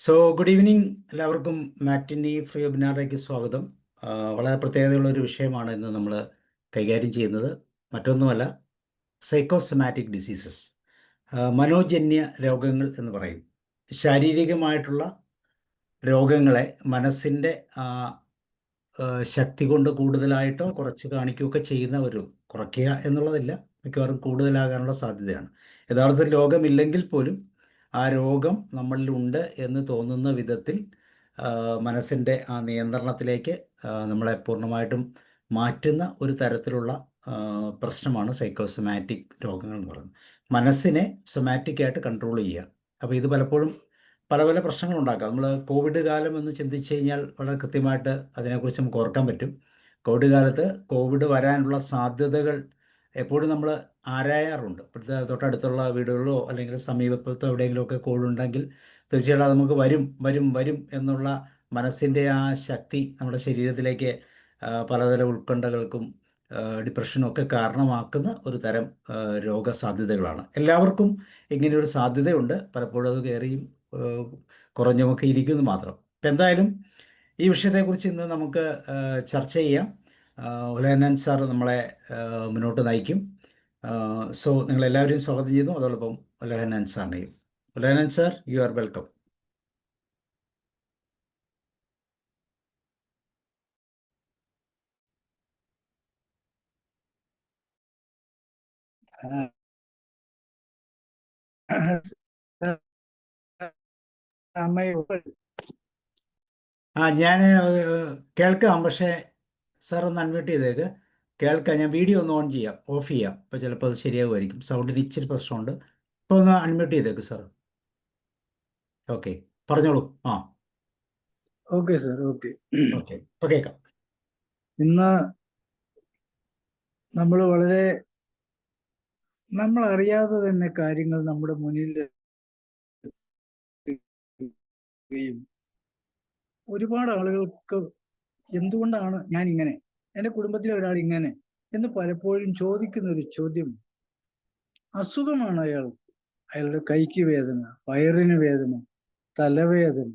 Good evening എല്ലാവർക്കും. മാറ്റിനി free വെബിനാറിലേക്ക് സ്വാഗതം. വളരെ പ്രത്യേകതയുള്ള ഒരു വിഷയമാണ് ഇന്ന് നമ്മൾ കൈകാര്യം ചെയ്യുന്നത്. മറ്റൊന്നുമല്ല, സൈക്കോസൊമാറ്റിക് ഡിസീസസ്, മനോജന്യ രോഗങ്ങൾ എന്ന് പറയും. ശാരീരികമായിട്ടുള്ള രോഗങ്ങളെ മനസ്സിൻ്റെ ശക്തി കൊണ്ട് കൂടുതലായിട്ടോ കുറച്ച് കാണിക്കുകയൊക്കെ ചെയ്യുന്ന കുറയ്ക്കുക എന്നുള്ളതില്ല, മിക്കവാറും കൂടുതലാകാനുള്ള സാധ്യതയാണ്. യഥാർത്ഥത്തിൽ രോഗമില്ലെങ്കിൽ പോലും ആ രോഗം നമ്മളിലുണ്ട് എന്ന് തോന്നുന്ന വിധത്തിൽ മനസ്സിൻ്റെ ആ നിയന്ത്രണത്തിലേക്ക് നമ്മളെ പൂർണ്ണമായിട്ടും മാറ്റുന്ന ഒരു തരത്തിലുള്ള പ്രശ്നമാണ് സൈക്കോസൊമാറ്റിക് രോഗങ്ങൾ എന്ന് പറയുന്നത്. മനസ്സിനെ സൊമാറ്റിക്കായിട്ട് കൺട്രോൾ ചെയ്യുക. അപ്പോൾ ഇത് പലപ്പോഴും പല പല പ്രശ്നങ്ങളുണ്ടാക്കാം. നമ്മൾ കോവിഡ് കാലം എന്ന് ചിന്തിച്ച് കഴിഞ്ഞാൽ വളരെ കൃത്യമായിട്ട് അതിനെക്കുറിച്ച് നമുക്ക് ഓർക്കാൻ പറ്റും. കോവിഡ് കാലത്ത് കോവിഡ് വരാനുള്ള സാധ്യതകൾ എപ്പോഴും നമ്മൾ ആരായാറുണ്ട്. ഇപ്പോഴത്തെ തൊട്ടടുത്തുള്ള വീടുകളിലോ അല്ലെങ്കിൽ സമീപത്തോ എവിടെയെങ്കിലുമൊക്കെ കോവിഡ് ഉണ്ടെങ്കിൽ തീർച്ചയായിട്ടും അത് നമുക്ക് വരും വരും വരും എന്നുള്ള മനസ്സിൻ്റെ ആ ശക്തി നമ്മുടെ ശരീരത്തിലേക്ക് പലതരം ഉത്കണ്ഠകൾക്കും ഡിപ്രഷനും ഒക്കെ കാരണമാക്കുന്ന ഒരു തരം രോഗസാധ്യതകളാണ്. എല്ലാവർക്കും ഇങ്ങനെയൊരു സാധ്യതയുണ്ട്. പലപ്പോഴും അത് കയറിയും കുറഞ്ഞുമൊക്കെ ഇരിക്കുന്നു മാത്രം. ഇപ്പം എന്തായാലും ഈ വിഷയത്തെക്കുറിച്ച് ഇന്ന് നമുക്ക് ചർച്ച ചെയ്യാം. ഉലഹന്നാൻ സാർ നമ്മളെ മുന്നോട്ട് നയിക്കും. നിങ്ങളെല്ലാവരെയും സ്വാഗതം ചെയ്യുന്നു. അതോടൊപ്പം ഉലഹന്നാൻ സാറിനെയും. Ulahannan sir, you are welcome. ഞാൻ കേൾക്കാം, പക്ഷേ സാർ ഒന്ന് അൺമ്യൂട്ട് ചെയ്തേക്ക്. കേൾക്കാം, ഞാൻ വീഡിയോ ഒന്ന് ഓഫ് ചെയ്യാം. അപ്പോൾ ചിലപ്പോൾ അത് ശരിയാകുമായിരിക്കും. സൗണ്ടിന് ഇച്ചിരി പ്രശ്നമുണ്ട്. ഇപ്പോൾ ഒന്ന് അൺമ്യൂട്ട് ചെയ്തേക്ക് സാർ. ഓക്കെ, പറഞ്ഞോളൂ. Okay sir. ഓക്കെ, ഇപ്പോൾ കേൾക്കാം. ഇന്ന് നമ്മൾ അറിയാതെ തന്നെ കാര്യങ്ങൾ നമ്മുടെ മുന്നിൽ ഒരുപാട് ആളുകൾക്ക് എന്തുകൊണ്ടാണ് ഞാൻ ഇങ്ങനെ, എൻ്റെ കുടുംബത്തിലെ ഒരാൾ ഇങ്ങനെ എന്ന് പലപ്പോഴും ചോദിക്കുന്ന ഒരു ചോദ്യം. അസുഖമാണ് അയാളുടെ കൈക്ക് വേദന, വയറിന് വേദന, തലവേദന.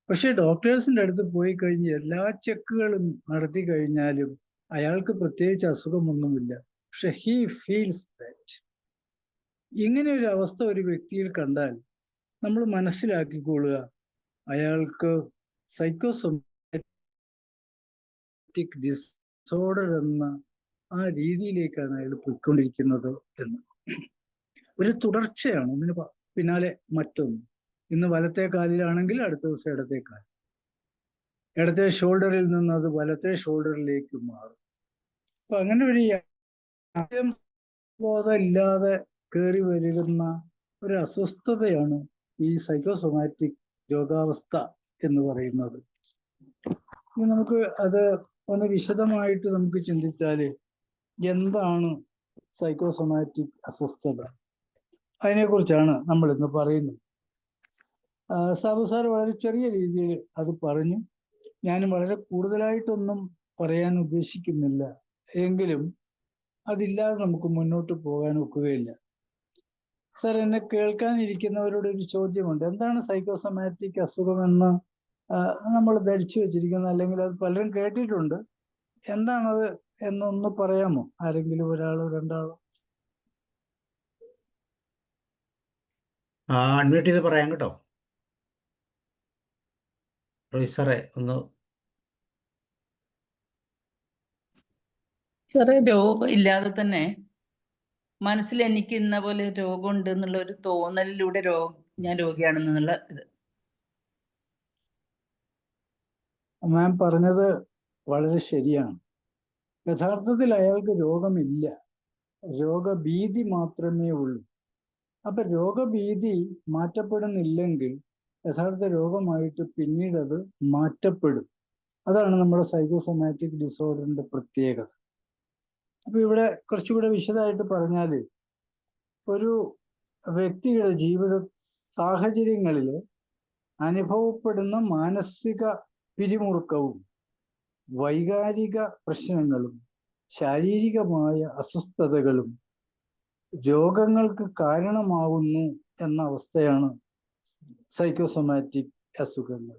പക്ഷെ ഡോക്ടേഴ്സിൻ്റെ അടുത്ത് പോയി കഴിഞ്ഞ് എല്ലാ ചെക്കുകളും നടത്തി കഴിഞ്ഞാലും അയാൾക്ക് പ്രത്യേകിച്ച് അസുഖമൊന്നുമില്ല. പക്ഷെ ഹീ ഫീൽസ് ദാറ്റ്. ഇങ്ങനെ ഒരു അവസ്ഥ ഒരു വ്യക്തിയിൽ കണ്ടാൽ നമ്മൾ മനസ്സിലാക്കിക്കൊള്ളുക, അയാൾക്ക് സൈക്കോസൊമാറ്റിക് ഡിസോർഡർ എന്ന ആ രീതിയിലേക്കാണ് അയാൾ പോയിക്കൊണ്ടിരിക്കുന്നത് എന്ന്. ഒരു തുടർച്ചയാണ്, ഒന്നിന് പിന്നാലെ മറ്റൊന്ന്. ഇന്ന് വലത്തെ കാലിലാണെങ്കിൽ അടുത്ത ദിവസം ഇടത്തെ കാൽ, ഇടത്തെ ഷോൾഡറിൽ നിന്ന് അത് വലത്തെ ഷോൾഡറിലേക്ക് മാറും. അപ്പൊ അങ്ങനെ ഒരു ബോധമില്ലാതെ കയറി വരുന്ന ഒരു അസ്വസ്ഥതയാണ് ഈ സൈക്കോസൊമാറ്റിക് രോഗാവസ്ഥ എന്ന് പറയുന്നത്. നമുക്ക് അത് ഒന്ന് വിശദമായിട്ട് നമുക്ക് ചിന്തിച്ചാല് എന്താണ് സൈക്കോസൊമാറ്റിക് അസ്വസ്ഥത, അതിനെക്കുറിച്ചാണ് നമ്മൾ ഇന്ന് പറയുന്നത്. സാബു സാർ വളരെ ചെറിയ രീതിയിൽ അത് പറഞ്ഞു. ഞാനും വളരെ കൂടുതലായിട്ടൊന്നും പറയാൻ ഉദ്ദേശിക്കുന്നില്ല. എങ്കിലും അതില്ലാതെ നമുക്ക് മുന്നോട്ട് പോകാൻ ഒക്കുകയില്ല. സാർ, എന്നെ കേൾക്കാനിരിക്കുന്നവരോട് ഒരു ചോദ്യമുണ്ട്. എന്താണ് സൈക്കോസൊമാറ്റിക് അസുഖമെന്ന് നമ്മൾ ധരിച്ചു വെച്ചിരിക്കുന്നത്, അല്ലെങ്കിൽ അത് പലരും കേട്ടിട്ടുണ്ട്. എന്താണത് എന്നൊന്ന് പറയാമോ? ആരെങ്കിലും ഒരാളോ രണ്ടാളോ? അൺമ്യൂട്ട് ചെയ്ത് പറയാം കേട്ടോ. റോഹിത് സാറേ ഒന്ന്. സാറേ, രോഗം ഇല്ലാതെ തന്നെ മനസ്സിൽ എനിക്ക് ഇന്ന പോലെ രോഗമുണ്ട് എന്നുള്ള ഒരു തോന്നലിലൂടെ ഞാൻ രോഗിയാണെന്നുള്ള ഇത്. മാം പറഞ്ഞത് വളരെ ശരിയാണ്. യഥാർത്ഥത്തിൽ അയാൾക്ക് രോഗമില്ല, രോഗഭീതി മാത്രമേ ഉള്ളൂ. അപ്പൊ രോഗഭീതി മാറ്റപ്പെടുന്നില്ലെങ്കിൽ യഥാർത്ഥ രോഗമായിട്ട് പിന്നീട് അത് മാറ്റപ്പെടും. അതാണ് നമ്മുടെ സൈക്കോസൊമാറ്റിക് ഡിസോർഡറിന്റെ പ്രത്യേകത. അപ്പൊ ഇവിടെ കുറച്ചുകൂടെ വിശദമായിട്ട് പറഞ്ഞാല്, ഒരു വ്യക്തിയുടെ ജീവിത സാഹചര്യങ്ങളിൽ അനുഭവപ്പെടുന്ന മാനസിക പിരിമുറുക്കവും വൈകാരിക പ്രശ്നങ്ങളും ശാരീരികമായ അസ്വസ്ഥതകളും രോഗങ്ങൾക്ക് കാരണമാകുന്നു എന്ന അവസ്ഥയാണ് സൈക്കോസൊമാറ്റിക് അസുഖങ്ങൾ.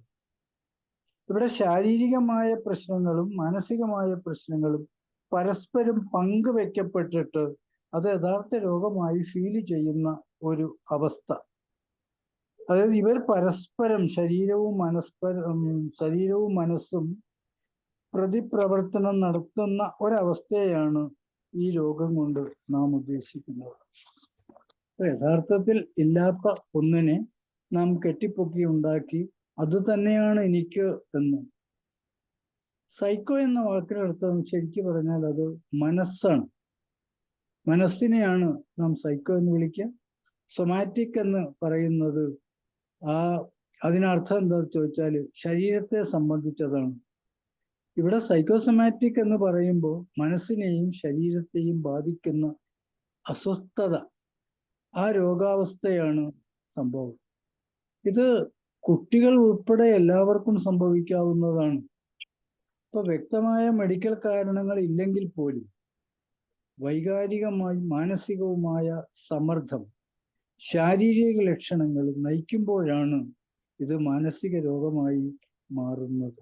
ഇവിടെ ശാരീരികമായ പ്രശ്നങ്ങളും മാനസികമായ പ്രശ്നങ്ങളും പരസ്പരം പങ്കുവെക്കപ്പെട്ടിട്ട് അത് യഥാർത്ഥ രോഗമായി ഫീൽ ചെയ്യുന്ന ഒരു അവസ്ഥ. അതായത് ഇവർ പരസ്പരം ശരീരവും മനസ്സും പ്രതിപ്രവർത്തനം നടത്തുന്ന ഒരവസ്ഥയാണ് ഈ രോഗം കൊണ്ട് നാം ഉദ്ദേശിക്കുന്നത്. യഥാർത്ഥത്തിൽ ഇല്ലാത്ത ഒന്നിനെ നാം കെട്ടിപ്പൊക്കി ഉണ്ടാക്കി അത് തന്നെയാണ് എനിക്ക് എന്ന്. സൈക്കോ എന്ന വാക്കിനർത്ഥം ശരിക്കും പറഞ്ഞാൽ അത് മനസ്സാണ്. മനസ്സിനെയാണ് നാം സൈക്കോ എന്ന് വിളിക്കുക. സൊമാറ്റിക് എന്ന് പറയുന്നത് അതിനർത്ഥം എന്താ ചോദിച്ചാൽ ശരീരത്തെ സംബന്ധിച്ചതാണ്. ഇവിടെ സൈക്കോസൊമാറ്റിക് എന്ന് പറയുമ്പോൾ മനസ്സിനെയും ശരീരത്തെയും ബാധിക്കുന്ന അസ്വസ്ഥത, ആ രോഗാവസ്ഥയാണ് സംഭവം. ഇത് കുട്ടികൾ ഉൾപ്പെടെ എല്ലാവർക്കും സംഭവിക്കാവുന്നതാണ്. ഇപ്പൊ വ്യക്തമായ മെഡിക്കൽ കാരണങ്ങൾ ഇല്ലെങ്കിൽ പോലും വൈകാരികമായി മാനസികവുമായ സമ്മർദ്ദം, ശാരീരിക ലക്ഷണങ്ങൾ നയിക്കുമ്പോഴാണ് ഇത് മാനസിക രോഗമായി മാറുന്നത്.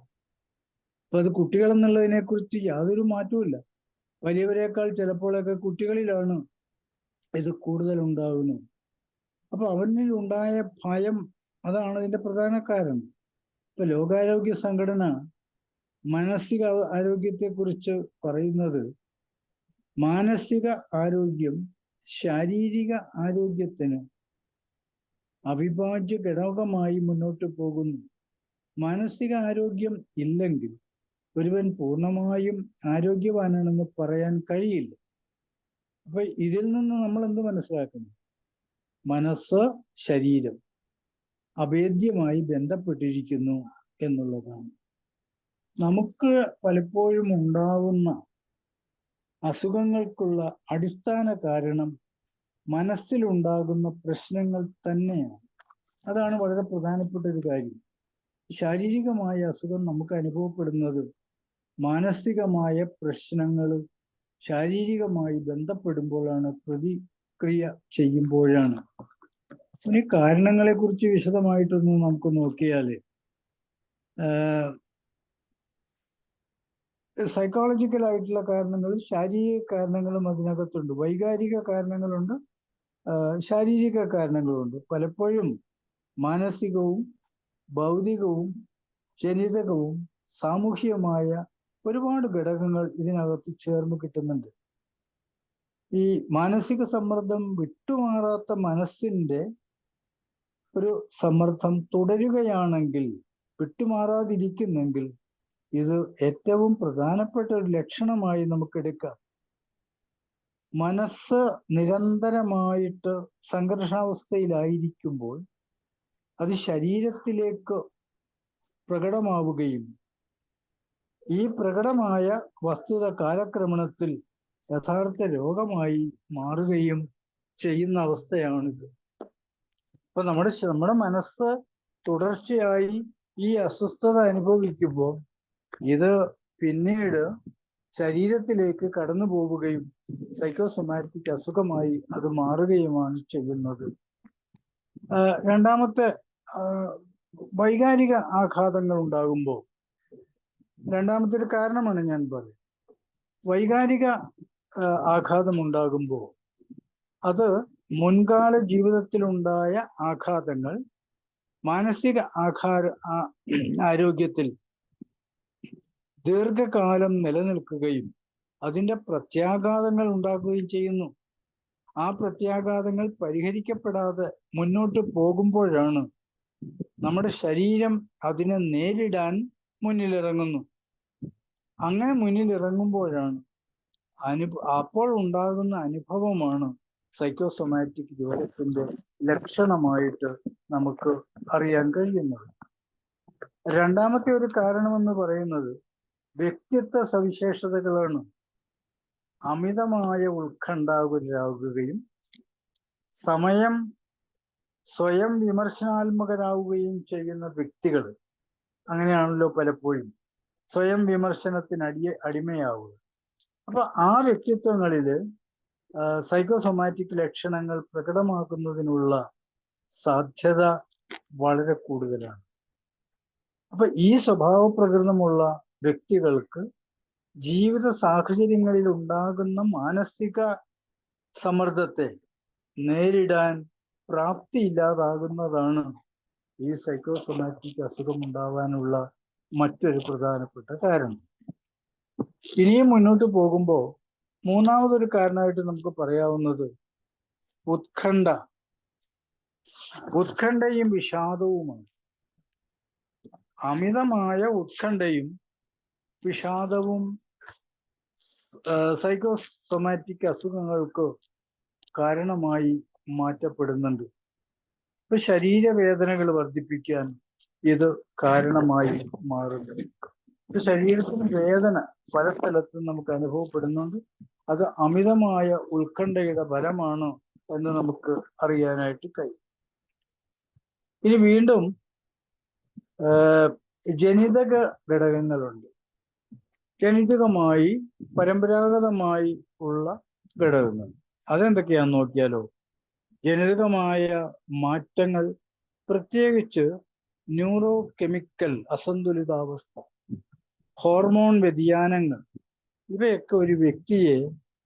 അപ്പൊ അത് കുട്ടികൾ എന്നുള്ളതിനെ കുറിച്ച് യാതൊരു മാറ്റവുമില്ല. വലിയവരെക്കാൾ ചിലപ്പോഴൊക്കെ കുട്ടികളിലാണ് ഇത് കൂടുതൽ ഉണ്ടാകുന്നത്. അപ്പൊ അവനിൽ ഉണ്ടായ ഭയം, അതാണ് അതിന്റെ പ്രധാന കാരണം. ഇപ്പൊ ലോകാരോഗ്യ സംഘടന മാനസിക ആരോഗ്യത്തെക്കുറിച്ച് പറയുന്നത് മാനസിക ആരോഗ്യം ശാരീരിക ആരോഗ്യത്തിന് അവിഭാജ്യ ഘടകമായി മുന്നോട്ട് പോകുന്നു. മാനസിക ആരോഗ്യം ഇല്ലെങ്കിൽ ഒരുവൻ പൂർണ്ണമായും ആരോഗ്യവാനാണെന്ന് പറയാൻ കഴിയില്ല. അപ്പൊ ഇതിൽ നിന്ന് നമ്മൾ എന്ത് മനസ്സിലാക്കുന്നു? മനസ്സ് ശരീരം അഭേദ്യമായി ബന്ധപ്പെട്ടിരിക്കുന്നു എന്നുള്ളതാണ്. നമുക്ക് പലപ്പോഴും ഉണ്ടാവുന്ന അസുഖങ്ങൾക്കുള്ള അടിസ്ഥാന കാരണം മനസ്സിലുണ്ടാകുന്ന പ്രശ്നങ്ങൾ തന്നെയാണ്. അതാണ് വളരെ പ്രധാനപ്പെട്ട ഒരു കാര്യം. ശാരീരികമായ അസുഖം നമുക്ക് അനുഭവപ്പെടുന്നത് മാനസികമായ പ്രശ്നങ്ങൾ ശാരീരികമായി ബന്ധപ്പെടുമ്പോഴാണ്, പ്രതിക്രിയ ചെയ്യുമ്പോഴാണ്. ഇനി കാരണങ്ങളെ കുറിച്ച് വിശദമായിട്ടൊന്ന് നമുക്ക് നോക്കിയാല് സൈക്കോളജിക്കൽ ആയിട്ടുള്ള കാരണങ്ങളും ശാരീരിക കാരണങ്ങളും അതിനകത്തുണ്ട്. വൈകാരിക കാരണങ്ങളുണ്ട്, ശാരീരിക കാരണങ്ങളുണ്ട്. പലപ്പോഴും മാനസികവും ഭൗതികവും ജനിതകവും സാമൂഹികമായ ഒരുപാട് ഘടകങ്ങൾ ഇതിനകത്ത് ചേർന്ന് കിട്ടുന്നുണ്ട്. ഈ മാനസിക സമ്മർദ്ദം വിട്ടുമാറാത്ത മനസ്സിന്റെ ഒരു സമ്മർദ്ദം തുടരുകയാണെങ്കിൽ, വിട്ടുമാറാതിരിക്കുന്നെങ്കിൽ ഇത് ഏറ്റവും പ്രധാനപ്പെട്ട ഒരു ലക്ഷണമായി നമുക്കെടുക്കാം. മനസ്സ് നിരന്തരമായിട്ട് സംഘർഷാവസ്ഥയിലായിരിക്കുമ്പോൾ അത് ശരീരത്തിലേക്ക് പ്രകടമാവുകയും ഈ പ്രകടമായ വസ്തുത കാലക്രമണത്തിൽ യഥാർത്ഥ രോഗമായി മാറുകയും ചെയ്യുന്ന അവസ്ഥയാണിത്. അപ്പൊ നമ്മുടെ മനസ്സ് തുടർച്ചയായി ഈ അസ്വസ്ഥത അനുഭവിക്കുമ്പോൾ ഇത് പിന്നീട് ശരീരത്തിലേക്ക് കടന്നു പോവുകയും സൈക്കോസൊമാറ്റിക് അസുഖമായി അത് മാറുകയുമാണ് ചെയ്യുന്നത്. രണ്ടാമത്തെ വൈകാരിക ആഘാതങ്ങൾ ഉണ്ടാകുമ്പോൾ രണ്ടാമത്തെ ഒരു കാരണമാണ് ഞാൻ പറയുന്നത്. വൈകാരിക ആഘാതം ഉണ്ടാകുമ്പോൾ അത് മുൻകാല ജീവിതത്തിലുണ്ടായ ആഘാതങ്ങൾ മാനസിക ആരോഗ്യത്തിൽ ദീർഘകാലം നിലനിൽക്കുകയും അതിൻ്റെ പ്രത്യാഘാതങ്ങൾ ഉണ്ടാക്കുകയും ചെയ്യുന്നു. ആ പ്രത്യാഘാതങ്ങൾ പരിഹരിക്കപ്പെടാതെ മുന്നോട്ട് പോകുമ്പോഴാണ് നമ്മുടെ ശരീരം അതിനെ നേരിടാൻ മുന്നിലിറങ്ങുന്നു. അങ്ങനെ മുന്നിലിറങ്ങുമ്പോഴാണ് അപ്പോൾ ഉണ്ടാകുന്ന അനുഭവമാണ് സൈക്കോസൊമാറ്റിക് രോഗത്തിന്റെ ലക്ഷണമായിട്ട് നമുക്ക് അറിയാൻ കഴിയുന്നത്. രണ്ടാമത്തെ ഒരു കാരണമെന്ന് പറയുന്നത് വ്യക്തിത്വ സവിശേഷതകളാണ്. അമിതമായ ഉത്കണ്ഠാകുലരാകുകയും സ്വയം വിമർശനാത്മകരാകുകയും ചെയ്യുന്ന വ്യക്തികൾ, അങ്ങനെയാണല്ലോ പലപ്പോഴും സ്വയം വിമർശനത്തിന് അടിമയാവുക. അപ്പൊ ആ വ്യക്തിത്വങ്ങളില് സൈക്കോസൊമാറ്റിക് ലക്ഷണങ്ങൾ പ്രകടമാക്കുന്നതിനുള്ള സാധ്യത വളരെ കൂടുതലാണ്. അപ്പൊ ഈ സ്വഭാവ പ്രകൃതമുള്ള വ്യക്തികൾക്ക് ജീവിത സാഹചര്യങ്ങളിൽ ഉണ്ടാകുന്ന മാനസിക സമ്മർദ്ദത്തെ നേരിടാൻ പ്രാപ്തിയില്ലാതാകുന്നതാണ് ഈ സൈക്കോസൊമാറ്റിക് അസുഖം ഉണ്ടാവാനുള്ള മറ്റൊരു പ്രധാനപ്പെട്ട കാരണം. ഇനിയും മുന്നോട്ട് പോകുമ്പോൾ മൂന്നാമതൊരു കാരണമായിട്ട് നമുക്ക് പറയാവുന്നത് ഉത്കണ്ഠയും വിഷാദവുമാണ്. അമിതമായ ഉത്കണ്ഠയും വിഷാദവും സൈക്കോസൊമാറ്റിക് അസുഖങ്ങൾക്ക് കാരണമായി മാറ്റപ്പെടുന്നുണ്ട്. ഇപ്പൊ ശരീരവേദനകൾ വർദ്ധിപ്പിക്കാൻ ഇത് കാരണമായി മാറുന്നു. ഇപ്പൊ ശരീരത്തിന് വേദന പല സ്ഥലത്തും നമുക്ക് അനുഭവപ്പെടുന്നുണ്ട്. അത് അമിതമായ ഉത്കണ്ഠയുടെ ഫലമാണ് എന്ന് നമുക്ക് അറിയാനായിട്ട് കഴിയും. ഇനി വീണ്ടും ജനിതക ഘടകങ്ങളുണ്ട്. ജനിതകമായി പരമ്പരാഗതമായി ഉള്ള ഘടകങ്ങൾ അതെന്തൊക്കെയാന്ന് നോക്കിയാലോ. ജനിതകമായ മാറ്റങ്ങൾ, പ്രത്യേകിച്ച് ന്യൂറോ കെമിക്കൽ അസന്തുലിതാവസ്ഥ, ഹോർമോൺ വ്യതിയാനങ്ങൾ, ഇവയൊക്കെ ഒരു വ്യക്തിയെ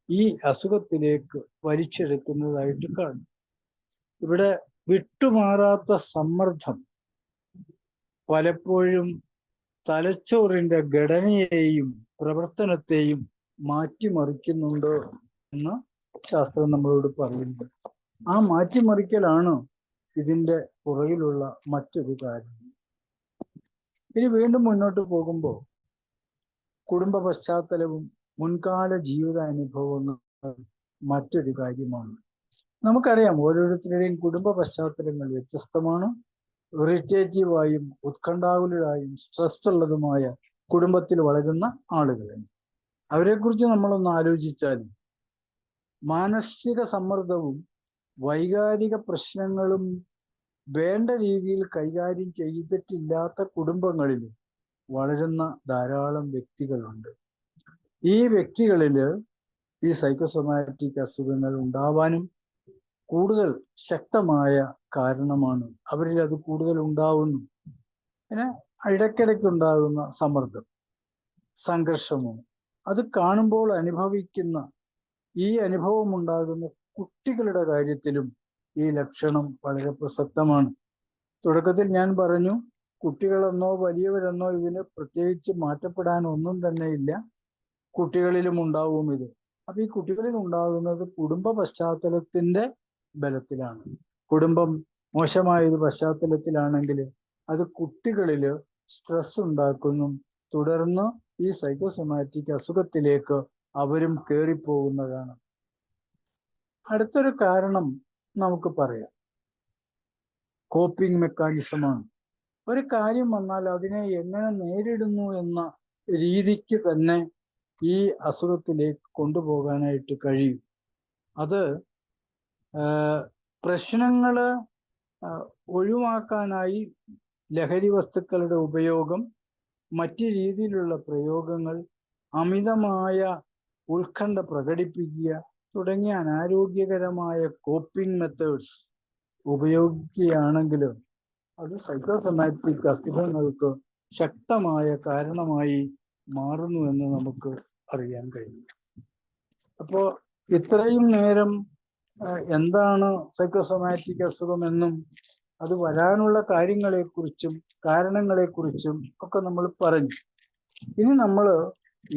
ഈ അസുഖത്തിലേക്ക് വലിച്ചെടുക്കുന്നതായിട്ട് കാണും. ഇവിടെ വിട്ടുമാറാത്ത സമ്മർദ്ദം പലപ്പോഴും തലച്ചോറിന്റെ ഘടനയെയും പ്രവർത്തനത്തെയും മാറ്റിമറിക്കുന്നുണ്ട് എന്ന് ശാസ്ത്രം നമ്മളോട് പറയുന്നത്. ആ മാറ്റിമറിക്കലാണ് ഇതിൻ്റെ പുറകിലുള്ള മറ്റൊരു കാര്യം. ഇനി വീണ്ടും മുന്നോട്ട് പോകുമ്പോൾ കുടുംബ പശ്ചാത്തലവും മുൻകാല ജീവിതാനുഭവങ്ങളും മറ്റൊരു കാര്യമാണ്. നമുക്കറിയാം ഓരോരുത്തരുടെയും കുടുംബ പശ്ചാത്തലങ്ങൾ വ്യത്യസ്തമാണ്. ഇറിറ്റേറ്റീവായും ഉത്കണ്ഠാകുലരായും സ്ട്രെസ് ഉള്ളതുമായ കുടുംബത്തിൽ വളരുന്ന ആളുകളുണ്ട്. അവരെക്കുറിച്ച് നമ്മളൊന്ന് ആലോചിച്ചാൽ മാനസിക സമ്മർദ്ദവും വൈകാരിക പ്രശ്നങ്ങളും വേണ്ട രീതിയിൽ കൈകാര്യം ചെയ്തിട്ടില്ലാത്ത കുടുംബങ്ങളിൽ വളരുന്ന ധാരാളം വ്യക്തികളുണ്ട്. ഈ വ്യക്തികളിൽ ഈ സൈക്കോസൊമാറ്റിക് അസുഖങ്ങൾ ഉണ്ടാവാനും കൂടുതൽ ശക്തമായ കാരണമാണ്. അവരിൽ അത് കൂടുതൽ ഉണ്ടാവുന്നു. പിന്നെ ഇടയ്ക്കിടയ്ക്കുണ്ടാകുന്ന സമ്മർദ്ദം, സംഘർഷമോ അത് കാണുമ്പോൾ അനുഭവിക്കുന്ന ഈ അനുഭവം ഉണ്ടാകുന്ന കുട്ടികളുടെ കാര്യത്തിലും ഈ ലക്ഷണം വളരെ പ്രസക്തമാണ്. തുടക്കത്തിൽ ഞാൻ പറഞ്ഞു, കുട്ടികളെന്നോ വലിയവരെന്നോ ഇതിന് പ്രത്യേകിച്ച് മാറ്റപ്പെടാൻ ഒന്നും തന്നെ ഇല്ല. കുട്ടികളിലും ഉണ്ടാവും ഇത്. അപ്പൊ ഈ കുട്ടികളിൽ ഉണ്ടാകുന്നത് കുടുംബ പശ്ചാത്തലത്തിന്റെ ബലത്തിലാണ്. കുടുംബം മോശമായൊരു പശ്ചാത്തലത്തിലാണെങ്കിൽ അത് കുട്ടികളിൽ സ്ട്രെസ് ഉണ്ടാക്കുന്നു. തുടർന്ന് ഈ സൈക്കോസൊമാറ്റിക് അസുഖത്തിലേക്ക് അവരും കയറിപ്പോകുന്നതാണ്. അടുത്തൊരു കാരണം നമുക്ക് പറയാം, കോപ്പിംഗ് മെക്കാനിസമാണ്. ഒരു കാര്യം വന്നാൽ അതിനെ എങ്ങനെ നേരിടുന്നു എന്ന രീതിക്ക് തന്നെ ഈ അസുഖത്തിലേക്ക് കൊണ്ടുപോകാനായിട്ട് കഴിയും. അത് പ്രശ്നങ്ങൾ ഒഴിവാക്കാനായി ലഹരി വസ്തുക്കളുടെ ഉപയോഗം, മറ്റു രീതിയിലുള്ള പ്രയോഗങ്ങൾ, അമിതമായ ഉത്കണ്ഠ പ്രകടിപ്പിക്കുക തുടങ്ങിയ അനാരോഗ്യകരമായ കോപ്പിംഗ് മെത്തേഡ്സ് ഉപയോഗിക്കുകയാണെങ്കിൽ അത് സൈക്കോസൊമാറ്റിക് അസുഖങ്ങൾക്ക് ശക്തമായ കാരണമായി മാറുന്നു എന്ന് നമുക്ക് അറിയാൻ കഴിയും. അപ്പോൾ ഇത്രയും നേരം എന്താണ് സൈക്കോസൊമാറ്റിക് അസുഖമെന്നും അത് വരാനുള്ള കാര്യങ്ങളെക്കുറിച്ചും കാരണങ്ങളെക്കുറിച്ചും ഒക്കെ നമ്മൾ പറഞ്ഞു. ഇനി നമ്മൾ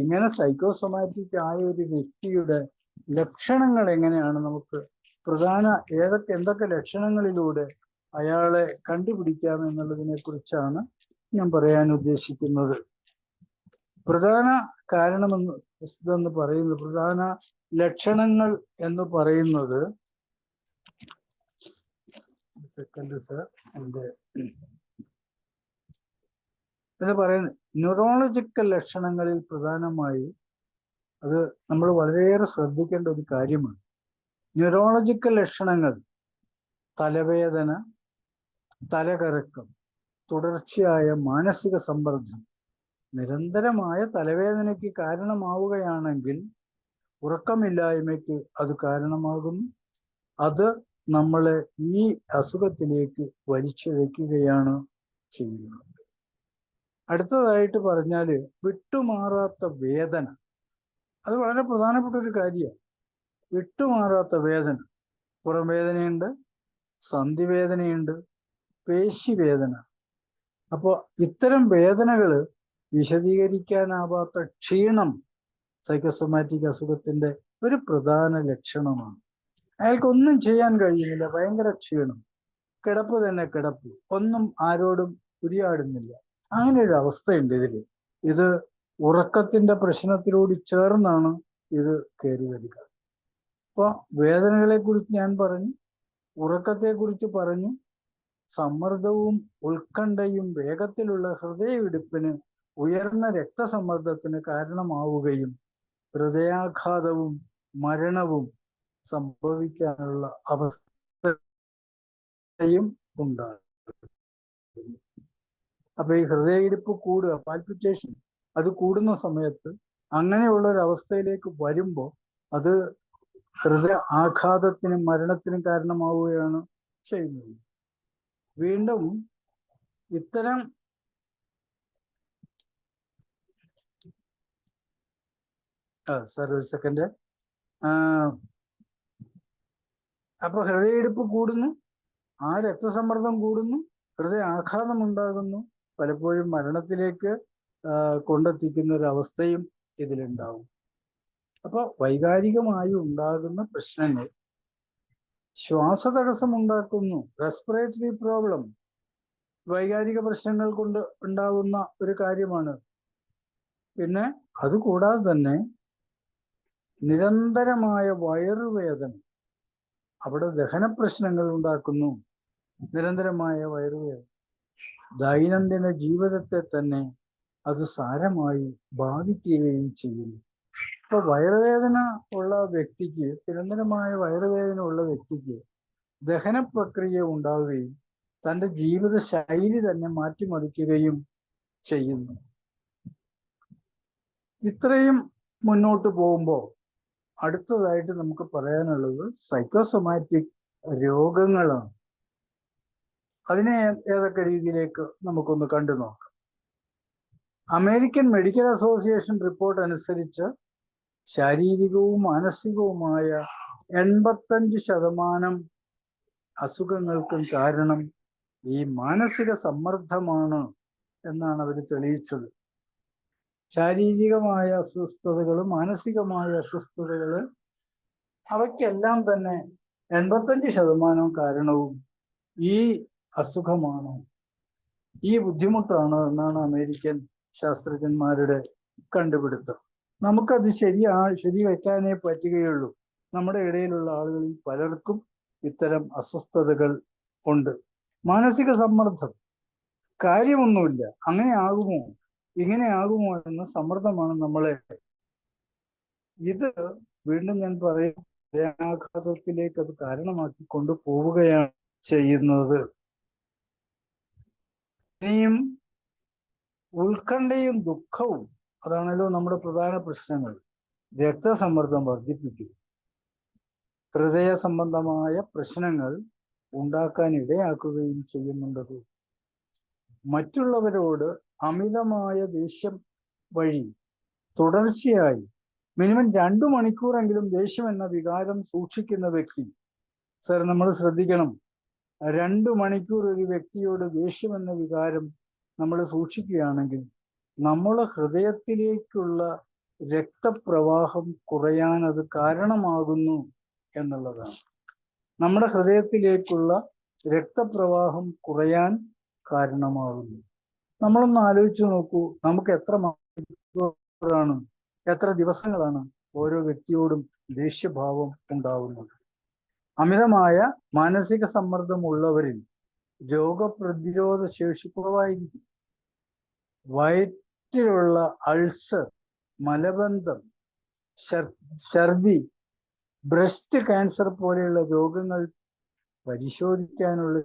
ഇങ്ങനെ സൈക്കോസൊമാറ്റിക് ആയ ഒരു വ്യക്തിയുടെ ലക്ഷണങ്ങൾ എങ്ങനെയാണ് നമുക്ക് എന്തൊക്കെ ലക്ഷണങ്ങളിലൂടെ അയാളെ കണ്ടുപിടിക്കാം എന്നുള്ളതിനെ കുറിച്ചാണ് ഞാൻ പറയാൻ ഉദ്ദേശിക്കുന്നത്. പ്രധാന കാരണമെന്ന് പറയുന്നത്, പ്രധാന ലക്ഷണങ്ങൾ എന്ന് പറയുന്നത് ന്യൂറോളജിക്കൽ ലക്ഷണങ്ങളിൽ പ്രധാനമായി അത് നമ്മൾ വളരെയേറെ ശ്രദ്ധിക്കേണ്ട ഒരു കാര്യമാണ്. ന്യൂറോളജിക്കൽ ലക്ഷണങ്ങൾ തലവേദന, തലകറക്കം, തുടർച്ചയായ മാനസിക സമ്മർദ്ദം. നിരന്തരമായ തലവേദനയ്ക്ക് കാരണമാവുകയാണെങ്കിൽ ഉറക്കമില്ലായ്മയ്ക്ക് അത് കാരണമാകുന്നു. അത് നമ്മളെ ഈ അസുഖത്തിലേക്ക് വലിച്ചിഴയ്ക്കുകയാണ് ചെയ്യുന്നത്. അടുത്തതായിട്ട് പറഞ്ഞാൽ വിട്ടുമാറാത്ത വേദന. അത് വളരെ പ്രധാനപ്പെട്ട ഒരു കാര്യമാണ്. വിട്ടുമാറാത്ത വേദന. പുറം വേദനയുണ്ട്, സന്ധിവേദനയുണ്ട്, പേശിവേദന. അപ്പോൾ ഇത്തരം വേദനകൾ വിശദീകരിക്കാനാവാത്ത ക്ഷീണം സൈക്കോസൊമാറ്റിക് അസുഖത്തിന്റെ ഒരു പ്രധാന ലക്ഷണമാണ്. അയാൾക്കൊന്നും ചെയ്യാൻ കഴിയുന്നില്ല, ഭയങ്കര ക്ഷീണം, കിടപ്പ് തന്നെ കിടപ്പ്, ഒന്നും ആരോടും ഉരിയാടുന്നില്ല. അങ്ങനെ ഒരു അവസ്ഥയുണ്ട് ഇതിൽ. ഇത് ഉറക്കത്തിന്റെ പ്രശ്നത്തിലൂടെ ചേർന്നാണ് ഇത് കയറി വരിക. അപ്പോൾ വേദനകളെ കുറിച്ച് ഞാൻ പറഞ്ഞു, ഉറക്കത്തെക്കുറിച്ച് പറഞ്ഞു, സമ്മർദ്ദവും ഉത്കണ്ഠയും വേഗത്തിലുള്ള ഹൃദയമിടിപ്പിന്, ഉയർന്ന രക്തസമ്മർദ്ദത്തിന് കാരണമാവുകയും ഹൃദയാഘാതവും മരണവും സംഭവിക്കാനുള്ള അവസ്ഥയും ഉണ്ടാകും. അപ്പൊ ഈ ഹൃദയമിടിപ്പ് കൂടുക, പാൽപിറ്റേഷൻ, അത് കൂടുന്ന സമയത്ത് അങ്ങനെയുള്ള ഒരു അവസ്ഥയിലേക്ക് വരുമ്പോൾ അത് ഹൃദയ ആഘാതത്തിനും മരണത്തിനും കാരണമാവുകയാണ് ചെയ്യുന്നത്. വീണ്ടും ഇത്തരം സാർ ഒരു സെക്കൻഡ്. അപ്പൊ ഹൃദയമിടിപ്പ് കൂടുന്നു, ആ രക്തസമ്മർദ്ദം കൂടുന്നു, ഹൃദയ ആഘാതം ഉണ്ടാകുന്നു, പലപ്പോഴും മരണത്തിലേക്ക് കൊണ്ടെത്തിക്കുന്ന ഒരു അവസ്ഥയും ഇതിലുണ്ടാവും. അപ്പൊ വൈകാരികമായി ഉണ്ടാകുന്ന പ്രശ്നങ്ങൾ ശ്വാസതടസ്സം ഉണ്ടാക്കുന്നു. റെസ്പിറേറ്ററി പ്രോബ്ലം വൈകാരിക പ്രശ്നങ്ങൾ കൊണ്ട് ഉണ്ടാകുന്ന ഒരു കാര്യമാണ്. പിന്നെ അതുകൂടാതെ തന്നെ നിരന്തരമായ വയറുവേദന, അവിടെ ദഹന പ്രശ്നങ്ങൾ ഉണ്ടാക്കുന്നു. നിരന്തരമായ വയറുവേദന ദൈനംദിന ജീവിതത്തെ തന്നെ അത് സാരമായി ബാധിക്കുകയും ചെയ്യുന്നു. ഇപ്പൊ വയറുവേദന ഉള്ള വ്യക്തിക്ക്, നിരന്തരമായ വയറുവേദന ഉള്ള വ്യക്തിക്ക് ദഹന പ്രക്രിയ ഉണ്ടാവുകയും തൻ്റെ ജീവിത ശൈലി തന്നെ മാറ്റിമറിക്കുകയും ചെയ്യുന്നു. ഇത്രയും മുന്നോട്ട് പോകുമ്പോൾ അടുത്തതായിട്ട് നമുക്ക് പറയാനുള്ളത് സൈക്കോസൊമാറ്റിക് രോഗങ്ങളാണ്. അതിനെ ഏതൊക്കെ രീതിയിലേക്ക് നമുക്കൊന്ന് കണ്ടു നോക്കാം. അമേരിക്കൻ മെഡിക്കൽ അസോസിയേഷൻ റിപ്പോർട്ട് അനുസരിച്ച് ശാരീരികവും മാനസികവുമായ 85% അസുഖങ്ങൾക്കും കാരണം ഈ മാനസിക സമ്മർദ്ദമാണ് എന്നാണ് അവർ തെളിയിച്ചത്. ശാരീരികമായ അസ്വസ്ഥതകൾ, മാനസികമായ അസ്വസ്ഥതകൾ, അവയ്ക്കെല്ലാം തന്നെ 85% കാരണവും ഈ അസുഖമാണ്, ഈ ബുദ്ധിമുട്ടാണ് എന്നാണ് അമേരിക്കൻ ശാസ്ത്രജ്ഞന്മാരുടെ കണ്ടുപിടുത്തം. നമുക്കത് ശരി വയ്ക്കാനേ പറ്റുകയുള്ളൂ. നമ്മുടെ ഇടയിലുള്ള ആളുകളിൽ പലർക്കും ഇത്തരം അസ്വസ്ഥതകൾ ഉണ്ട്. മാനസിക സമ്മർദ്ദം കാര്യമൊന്നുമില്ല, അങ്ങനെ ആകുമോ ഇങ്ങനെ ആകുമോ എന്ന സമ്മർദ്ദമാണ് നമ്മളെ. ഇത് വീണ്ടും ഞാൻ പറയും, ഹൃദയാഘാതത്തിലേക്ക് അത് കാരണമാക്കി കൊണ്ടുപോവുകയാണ് ചെയ്യുന്നത്. ഇനിയും ഉത്കണ്ഠയും ദുഃഖവും, അതാണല്ലോ നമ്മുടെ പ്രധാന പ്രശ്നങ്ങൾ. രക്തസമ്മർദ്ദം വർദ്ധിപ്പിക്കും, ഹൃദയ സംബന്ധമായ പ്രശ്നങ്ങൾ ഉണ്ടാക്കാൻ ഇടയാക്കുകയും ചെയ്യുന്നുണ്ടത്. മറ്റുള്ളവരോട് അമിതമായ ദേഷ്യം വഴി തുടർച്ചയായി മിനിമം 2 മണിക്കൂറെങ്കിലും ദേഷ്യം എന്ന വികാരം സൂക്ഷിക്കുന്ന വ്യക്തി, സർ നമ്മൾ ശ്രദ്ധിക്കണം, 2 മണിക്കൂർ ഒരു വ്യക്തിയോട് ദേഷ്യം എന്ന വികാരം നമ്മൾ സൂക്ഷിക്കുകയാണെങ്കിൽ നമ്മുടെ ഹൃദയത്തിലേക്കുള്ള രക്തപ്രവാഹം കുറയാൻ അത് കാരണമാകുന്നു എന്നുള്ളതാണ്. നമ്മുടെ ഹൃദയത്തിലേക്കുള്ള രക്തപ്രവാഹം കുറയാൻ കാരണമാകുന്നു. നമ്മളൊന്ന് ആലോചിച്ച് നോക്കൂ, നമുക്ക് എത്ര മണിക്കൂറാണ്, എത്ര ദിവസങ്ങളാണ് ഓരോ വ്യക്തിയോടും ദേഷ്യഭാവം ഉണ്ടാവുന്നത്. അമിതമായ മാനസിക സമ്മർദ്ദമുള്ളവരിൽ രോഗപ്രതിരോധ ശേഷി കുറവായിരിക്കും. വയറ്റിലുള്ള അൾസർ, മലബന്ധം, ഛർദി, ബ്രസ്റ്റ് ക്യാൻസർ പോലെയുള്ള രോഗങ്ങൾ പരിശോധിക്കാനുള്ള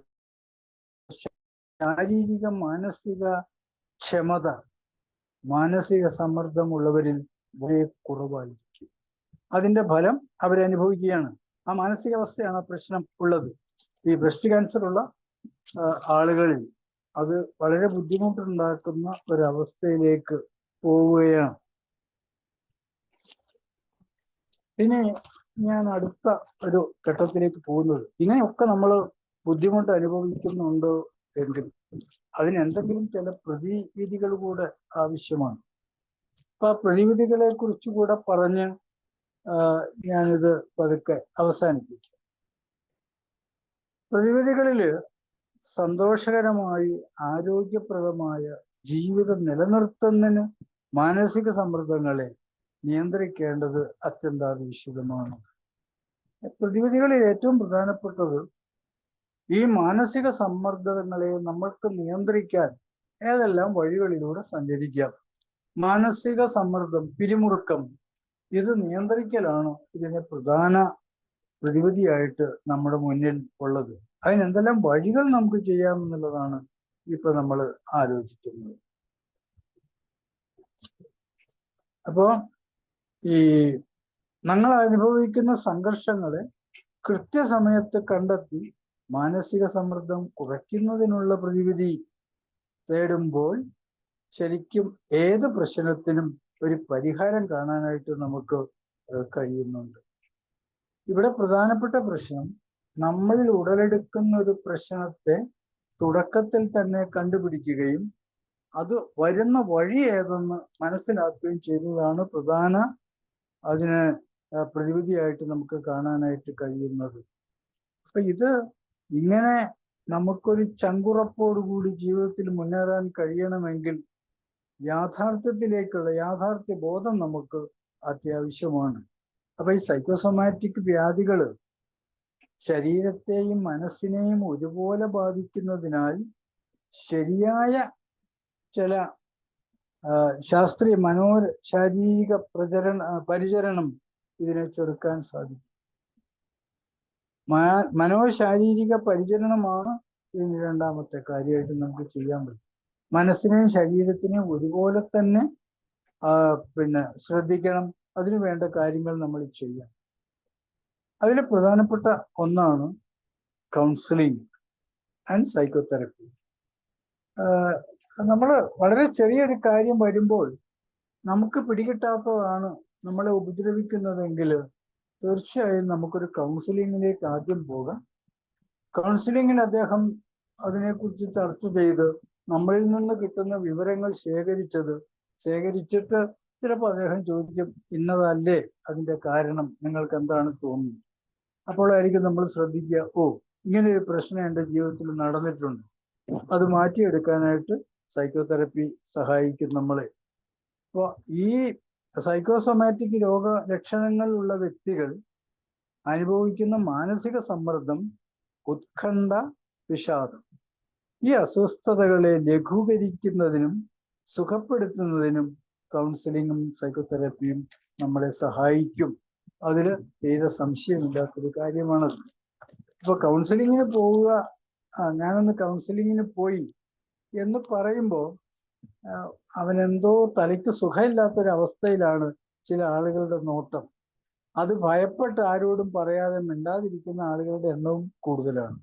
ശാരീരിക മാനസിക ക്ഷമത മാനസിക സമ്മർദ്ദമുള്ളവരിൽ വളരെ കുറവായിരിക്കും. അതിന്റെ ഫലം അവരനുഭവിക്കുകയാണ്. ആ മാനസികാവസ്ഥയാണ് പ്രശ്നം ഉള്ളത്. ഈ ബ്രസ്റ്റ് ക്യാൻസർ ഉള്ള ആളുകളിൽ അത് വളരെ ബുദ്ധിമുട്ടുണ്ടാക്കുന്ന ഒരവസ്ഥയിലേക്ക് പോവുകയാണ്. ഇനി ഞാൻ അടുത്ത ഒരു ഘട്ടത്തിലേക്ക് പോകുന്നത്, ഇങ്ങനെയൊക്കെ നമ്മൾ ബുദ്ധിമുട്ട് അനുഭവിക്കുന്നുണ്ടോ എങ്കിൽ അതിനെന്തെങ്കിലും ചില പ്രതിവിധികൾ കൂടെ ആവശ്യമാണ്. അപ്പൊ ആ പ്രതിവിധികളെ കുറിച്ച് കൂടെ പറഞ്ഞ് ഞാനിത് പതുക്കെ അവസാനിപ്പിക്കും. പ്രതിവിധികളില് സന്തോഷകരമായി ആരോഗ്യപ്രദമായ ജീവിതം നിലനിർത്തുന്നതിന് മാനസിക സമ്മർദ്ദങ്ങളെ നിയന്ത്രിക്കേണ്ടത് അത്യന്താപേക്ഷിതമാണ്. പ്രതിവിധികളിൽ ഏറ്റവും പ്രധാനപ്പെട്ടത് ഈ മാനസിക സമ്മർദ്ദങ്ങളെ നമ്മൾക്ക് നിയന്ത്രിക്കാൻ ഏതെല്ലാം വഴികളിലൂടെ സഞ്ചരിക്കാം. മാനസിക സമ്മർദ്ദം, പിരിമുറുക്കം, ഇത് നിയന്ത്രിക്കലാണ് ഇതിനെ പ്രധാന പ്രതിവിധിയായിട്ട് നമ്മുടെ മുന്നിൽ ഉള്ളത്. അതിനെന്തെല്ലാം വഴികൾ നമുക്ക് ചെയ്യാമെന്നുള്ളതാണ് ഇപ്പൊ നമ്മൾ ആലോചിക്കുന്നത്. അപ്പോ ഈ ഞങ്ങൾ അനുഭവിക്കുന്ന സംഘർഷങ്ങളെ കൃത്യസമയത്ത് കണ്ടെത്തി മാനസിക സമ്മർദ്ദം കുറയ്ക്കുന്നതിനുള്ള പ്രതിവിധി തേടുമ്പോൾ ശരിക്കും ഏത് പ്രശ്നത്തിനും ഒരു പരിഹാരം കാണാനായിട്ട് നമുക്ക് കഴിയുന്നുണ്ട്. ഇവിടെ പ്രധാനപ്പെട്ട പ്രശ്നം, നമ്മളിൽ ഉടലെടുക്കുന്ന ഒരു പ്രശ്നത്തെ തുടക്കത്തിൽ തന്നെ കണ്ടുപിടിക്കുകയും അത് വരുന്ന വഴി ഏതെന്ന് മനസ്സിലാക്കുകയും ചെയ്യുന്നതാണ് പ്രധാന അതിന് പ്രതിവിധിയായിട്ട് നമുക്ക് കാണാനായിട്ട് കഴിയുന്നത്. അപ്പൊ ഇത് ഇങ്ങനെ നമുക്കൊരു ചങ്കുറപ്പോടുകൂടി ജീവിതത്തിൽ മുന്നേറാൻ കഴിയണമെങ്കിൽ യാഥാർത്ഥ്യ ബോധം നമുക്ക് അത്യാവശ്യമാണ്. അപ്പൊ ഈ സൈക്കോസൊമാറ്റിക് വ്യാധികള് ശരീരത്തെയും മനസ്സിനെയും ഒരുപോലെ ബാധിക്കുന്നതിനാൽ ശരിയായ ചില ശാസ്ത്രീയ ശാരീരിക പരിചരണം ഇതിനെ ചെറുക്കാൻ സാധിക്കും. മനോശാരീരിക പരിചരണമാണ് ഇതിന് രണ്ടാമത്തെ കാര്യമായിട്ട് നമുക്ക് ചെയ്യാൻ പറ്റും. മനസ്സിനെയും ശരീരത്തിനെയും ഒരുപോലെ തന്നെ ശ്രദ്ധിക്കണം. അതിനു വേണ്ട കാര്യങ്ങൾ നമ്മൾ ചെയ്യാം. അതിൽ പ്രധാനപ്പെട്ട ഒന്നാണ് കൗൺസിലിംഗ് ആൻഡ് സൈക്കോതെറപ്പി. നമ്മൾ വളരെ ചെറിയൊരു കാര്യം വരുമ്പോൾ നമുക്ക് പിടികിട്ടാത്തതാണ് നമ്മളെ ഉപദ്രവിക്കുന്നതെങ്കിൽ തീർച്ചയായും നമുക്കൊരു കൗൺസിലിങ്ങിലേക്ക് ആദ്യം പോകാം. കൗൺസിലിങ്ങിൽ അദ്ദേഹം അതിനെക്കുറിച്ച് ചർച്ച ചെയ്ത് നമ്മളിൽ നിന്ന് കിട്ടുന്ന വിവരങ്ങൾ ശേഖരിച്ചിട്ട് ചിലപ്പോൾ അദ്ദേഹം ചോദിക്കും, ഇന്നതല്ലേ അതിന്റെ കാരണം, നിങ്ങൾക്ക് എന്താണ് തോന്നുന്നത്? അപ്പോഴായിരിക്കും നമ്മൾ ശ്രദ്ധിക്കുക, ഇങ്ങനെ ഒരു പ്രശ്നം എൻ്റെ ജീവിതത്തിൽ നടന്നിട്ടുണ്ട്, അത് മാറ്റിയെടുക്കാനായിട്ട് സൈക്കോതെറപ്പി സഹായിക്കും നമ്മളെ. അപ്പോൾ ഈ സൈക്കോസൊമാറ്റിക് രോഗലക്ഷണങ്ങൾ ഉള്ള വ്യക്തികൾ അനുഭവിക്കുന്ന മാനസിക സമ്മർദ്ദം, ഉത്കണ്ഠ, വിഷാദം, ഈ അസ്വസ്ഥതകളെ ലഘൂകരിക്കുന്നതിനും സുഖപ്പെടുത്തുന്നതിനും കൗൺസിലിങ്ങും സൈക്കോതെറപ്പിയും നമ്മളെ സഹായിക്കും. അതിൽ തീരെ സംശയമില്ലാത്തൊരു കാര്യമാണത്. ഇപ്പൊ കൗൺസിലിങ്ങിന് പോവുക, ഞാനൊന്ന് കൗൺസിലിങ്ങിന് പോയി എന്ന് പറയുമ്പോൾ അവനെന്തോ തലയ്ക്ക് സുഖമില്ലാത്തൊരവസ്ഥയിലാണ് ചില ആളുകളുടെ നോട്ടം. അത് ഭയപ്പെട്ട് ആരോടും പറയാതെ മിണ്ടാതിരിക്കുന്ന ആളുകളുടെ എണ്ണവും കൂടുതലാണ്.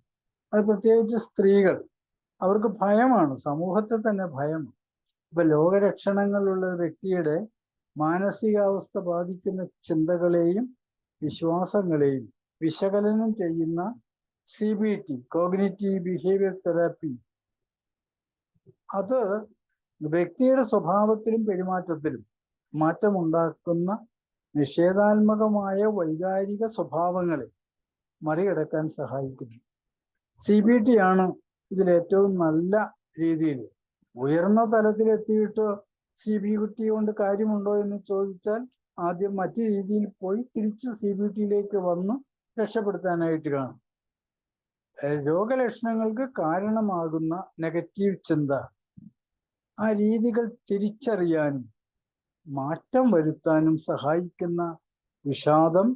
അത് പ്രത്യേകിച്ച് സ്ത്രീകൾ, അവർക്ക് ഭയമാണ്, സമൂഹത്തെ തന്നെ ഭയം. ഇപ്പൊ രോഗലക്ഷണങ്ങളുള്ള വ്യക്തിയുടെ മാനസികാവസ്ഥ ബാധിക്കുന്ന ചിന്തകളെയും വിശ്വാസങ്ങളെയും വിശകലനം ചെയ്യുന്ന CBT, കോഗ്നിറ്റീവ് ബിഹേവിയർ തെറാപ്പി, അത് വ്യക്തിയുടെ സ്വഭാവത്തിലും പെരുമാറ്റത്തിലും മാറ്റമുണ്ടാക്കുന്ന നിഷേധാത്മകമായ വൈകാരിക സ്വഭാവങ്ങളെ മറികടക്കാൻ സഹായിക്കുന്നു. CBT ആണ് ഇതിലേറ്റവും നല്ല രീതിയിൽ. ഉയർന്ന തലത്തിലെത്തിയിട്ട് CBT കൊണ്ട് കാര്യമുണ്ടോ എന്ന് ചോദിച്ചാൽ ആദ്യം മറ്റു രീതിയിൽ പോയി തിരിച്ച് CBTയിലേക്ക് വന്ന് രക്ഷപ്പെടുത്താനായിട്ട് കാണും. രോഗലക്ഷണങ്ങൾക്ക് കാരണമാകുന്ന നെഗറ്റീവ് ചിന്ത, ആ രീതികൾ തിരിച്ചറിയാനും മാറ്റം വരുത്താനും സഹായിക്കുന്ന വിഷാദം,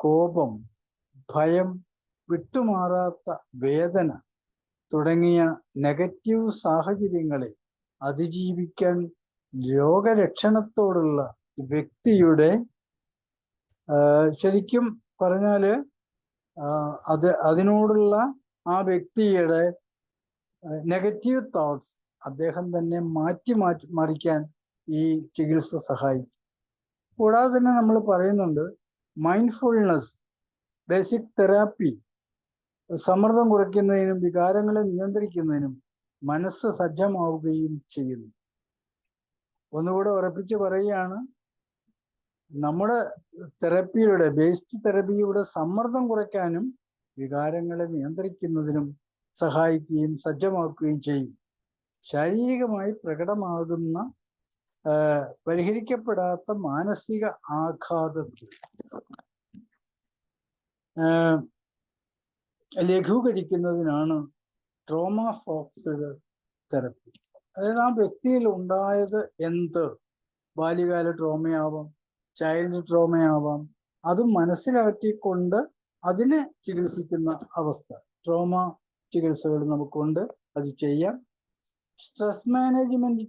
കോപം, ഭയം, വിട്ടുമാറാത്ത വേദന തുടങ്ങിയ നെഗറ്റീവ് സാഹചര്യങ്ങളെ അതിജീവിക്കാൻ രോഗലക്ഷണത്തോടുള്ള വ്യക്തിയുടെ ശരിക്കും പറഞ്ഞാല് അതിനോടുള്ള ആ വ്യക്തിയുടെ നെഗറ്റീവ് തോട്ട്സ് അദ്ദേഹം തന്നെ മാറ്റി മറിക്കാൻ ഈ ചികിത്സ സഹായിക്കും. കൂടാതെ തന്നെ നമ്മൾ പറയുന്നുണ്ട് മൈൻഡ്ഫുൾനെസ്, ബേസിക് തെറാപ്പി സമ്മർദ്ദം കുറയ്ക്കുന്നതിനും വികാരങ്ങളെ നിയന്ത്രിക്കുന്നതിനും മനസ്സ് സജ്ജമാവുകയും ചെയ്യുന്നു. ഒന്നുകൂടെ ഉറപ്പിച്ച് പറയുകയാണ്, നമ്മുടെ തെറപ്പിയുടെ ബേസ്ഡ് തെറപ്പിയുടെ സമ്മർദ്ദം കുറയ്ക്കാനും വികാരങ്ങളെ നിയന്ത്രിക്കുന്നതിനും സഹായിക്കുകയും സജ്ജമാക്കുകയും ചെയ്യും. ശാരീരികമായി പ്രകടമാകുന്ന പരിഹരിക്കപ്പെടാത്ത മാനസിക ആഘാതത്തിൽ ലഘൂകരിക്കുന്നതിനാണ് ട്രോമ ഫോക്സ്ഡ് തെറപ്പി. അതായത് ആ വ്യക്തിയിൽ ഉണ്ടായത് എന്ത്, ബാല്യകാല ട്രോമയാവാം, ചൈൽഡ് ട്രോമയാവാം, അത് മനസ്സിലാക്കിക്കൊണ്ട് അതിനെ ചികിത്സിക്കുന്ന അവസ്ഥ. ട്രോമ ചികിത്സകൾ നമുക്കുണ്ട്, അത് ചെയ്യാം. സ്ട്രെസ് മാനേജ്മെന്റ്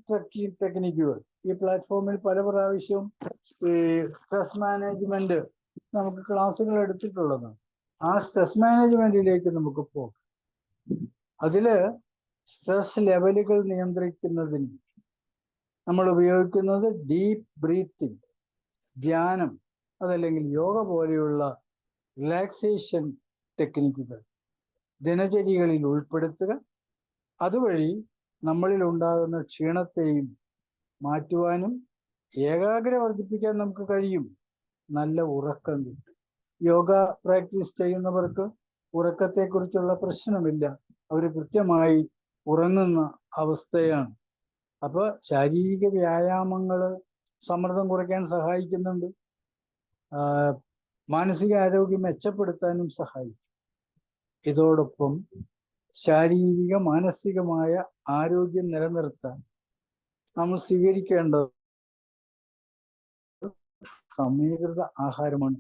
ടെക്നിക്കുകൾ ഈ പ്ലാറ്റ്ഫോമിൽ പല പ്രാവശ്യവും ഈ സ്ട്രെസ് മാനേജ്മെന്റ് നമുക്ക് ക്ലാസ്സുകൾ എടുത്തിട്ടുള്ളതാണ്. ആ സ്ട്രെസ് മാനേജ്മെന്റിലേക്ക് നമുക്ക് പോകാം. അതില് സ്ട്രെസ് ലെവലുകൾ നിയന്ത്രിക്കുന്നതിന് നമ്മൾ ഉപയോഗിക്കുന്നത് ഡീപ്പ് ബ്രീത്തിങ്, ധ്യാനം, അതല്ലെങ്കിൽ യോഗ പോലെയുള്ള റിലാക്സേഷൻ ടെക്നിക്കുകൾ ദിനചര്യകളിൽ ഉൾപ്പെടുത്തുക. അതുവഴി നമ്മളിൽ ഉണ്ടാകുന്ന ക്ഷീണത്തെയും മാറ്റുവാനും ഏകാഗ്രത വർദ്ധിപ്പിക്കാൻ നമുക്ക് കഴിയും. നല്ല ഉറക്കം കിട്ടും. യോഗ പ്രാക്ടീസ് ചെയ്യുന്നവർക്ക് ഉറക്കത്തെക്കുറിച്ചുള്ള പ്രശ്നമില്ല, അവർ കൃത്യമായി ഉറങ്ങുന്ന അവസ്ഥയാണ്. അപ്പോൾ ശാരീരിക വ്യായാമങ്ങൾ സമ്മർദ്ദം കുറയ്ക്കാൻ സഹായിക്കുന്നുണ്ട്, മാനസിക ആരോഗ്യം മെച്ചപ്പെടുത്താനും സഹായിക്കും. ഇതോടൊപ്പം ശാരീരിക മാനസികമായ ആരോഗ്യം നിലനിർത്താൻ നമ്മൾ സ്വീകരിക്കേണ്ടത് സമീകൃത ആഹാരമാണ്.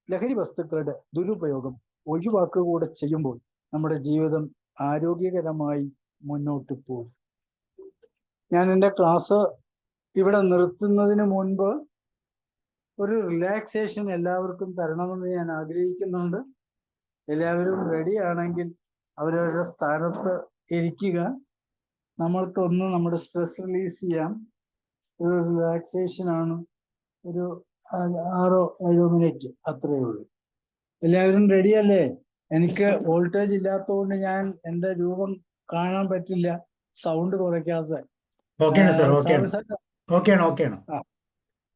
ലഹരി വസ്തുക്കളുടെ ദുരുപയോഗം ഒഴിവാക്കുക ചെയ്യുമ്പോൾ നമ്മുടെ ജീവിതം ആരോഗ്യകരമായി മുന്നോട്ട് പോകും. ഞാൻ എൻ്റെ ക്ലാസ് ഇവിടെ നിർത്തുന്നതിന് മുൻപ് ഒരു റിലാക്സേഷൻ എല്ലാവർക്കും തരണമെന്ന് ഞാൻ ആഗ്രഹിക്കുന്നുണ്ട്. എല്ലാവരും റെഡി ആണെങ്കിൽ അവരവരുടെ സ്ഥാനത്ത് ഇരിക്കുക. നമ്മൾക്കൊന്ന് നമ്മുടെ സ്ട്രെസ് റിലീസ് ചെയ്യാം. ഒരു റിലാക്സേഷനാണ്, ഒരു 6-7 മിനിറ്റ്, അത്രയേ ഉള്ളൂ. എല്ലാവരും റെഡിയല്ലേ? എനിക്ക് വോൾട്ടേജ് ഇല്ലാത്തതുകൊണ്ട് ഞാൻ എൻ്റെ രൂപം കാണാൻ പറ്റില്ല, സൗണ്ട് കുറയ്ക്കാതെ.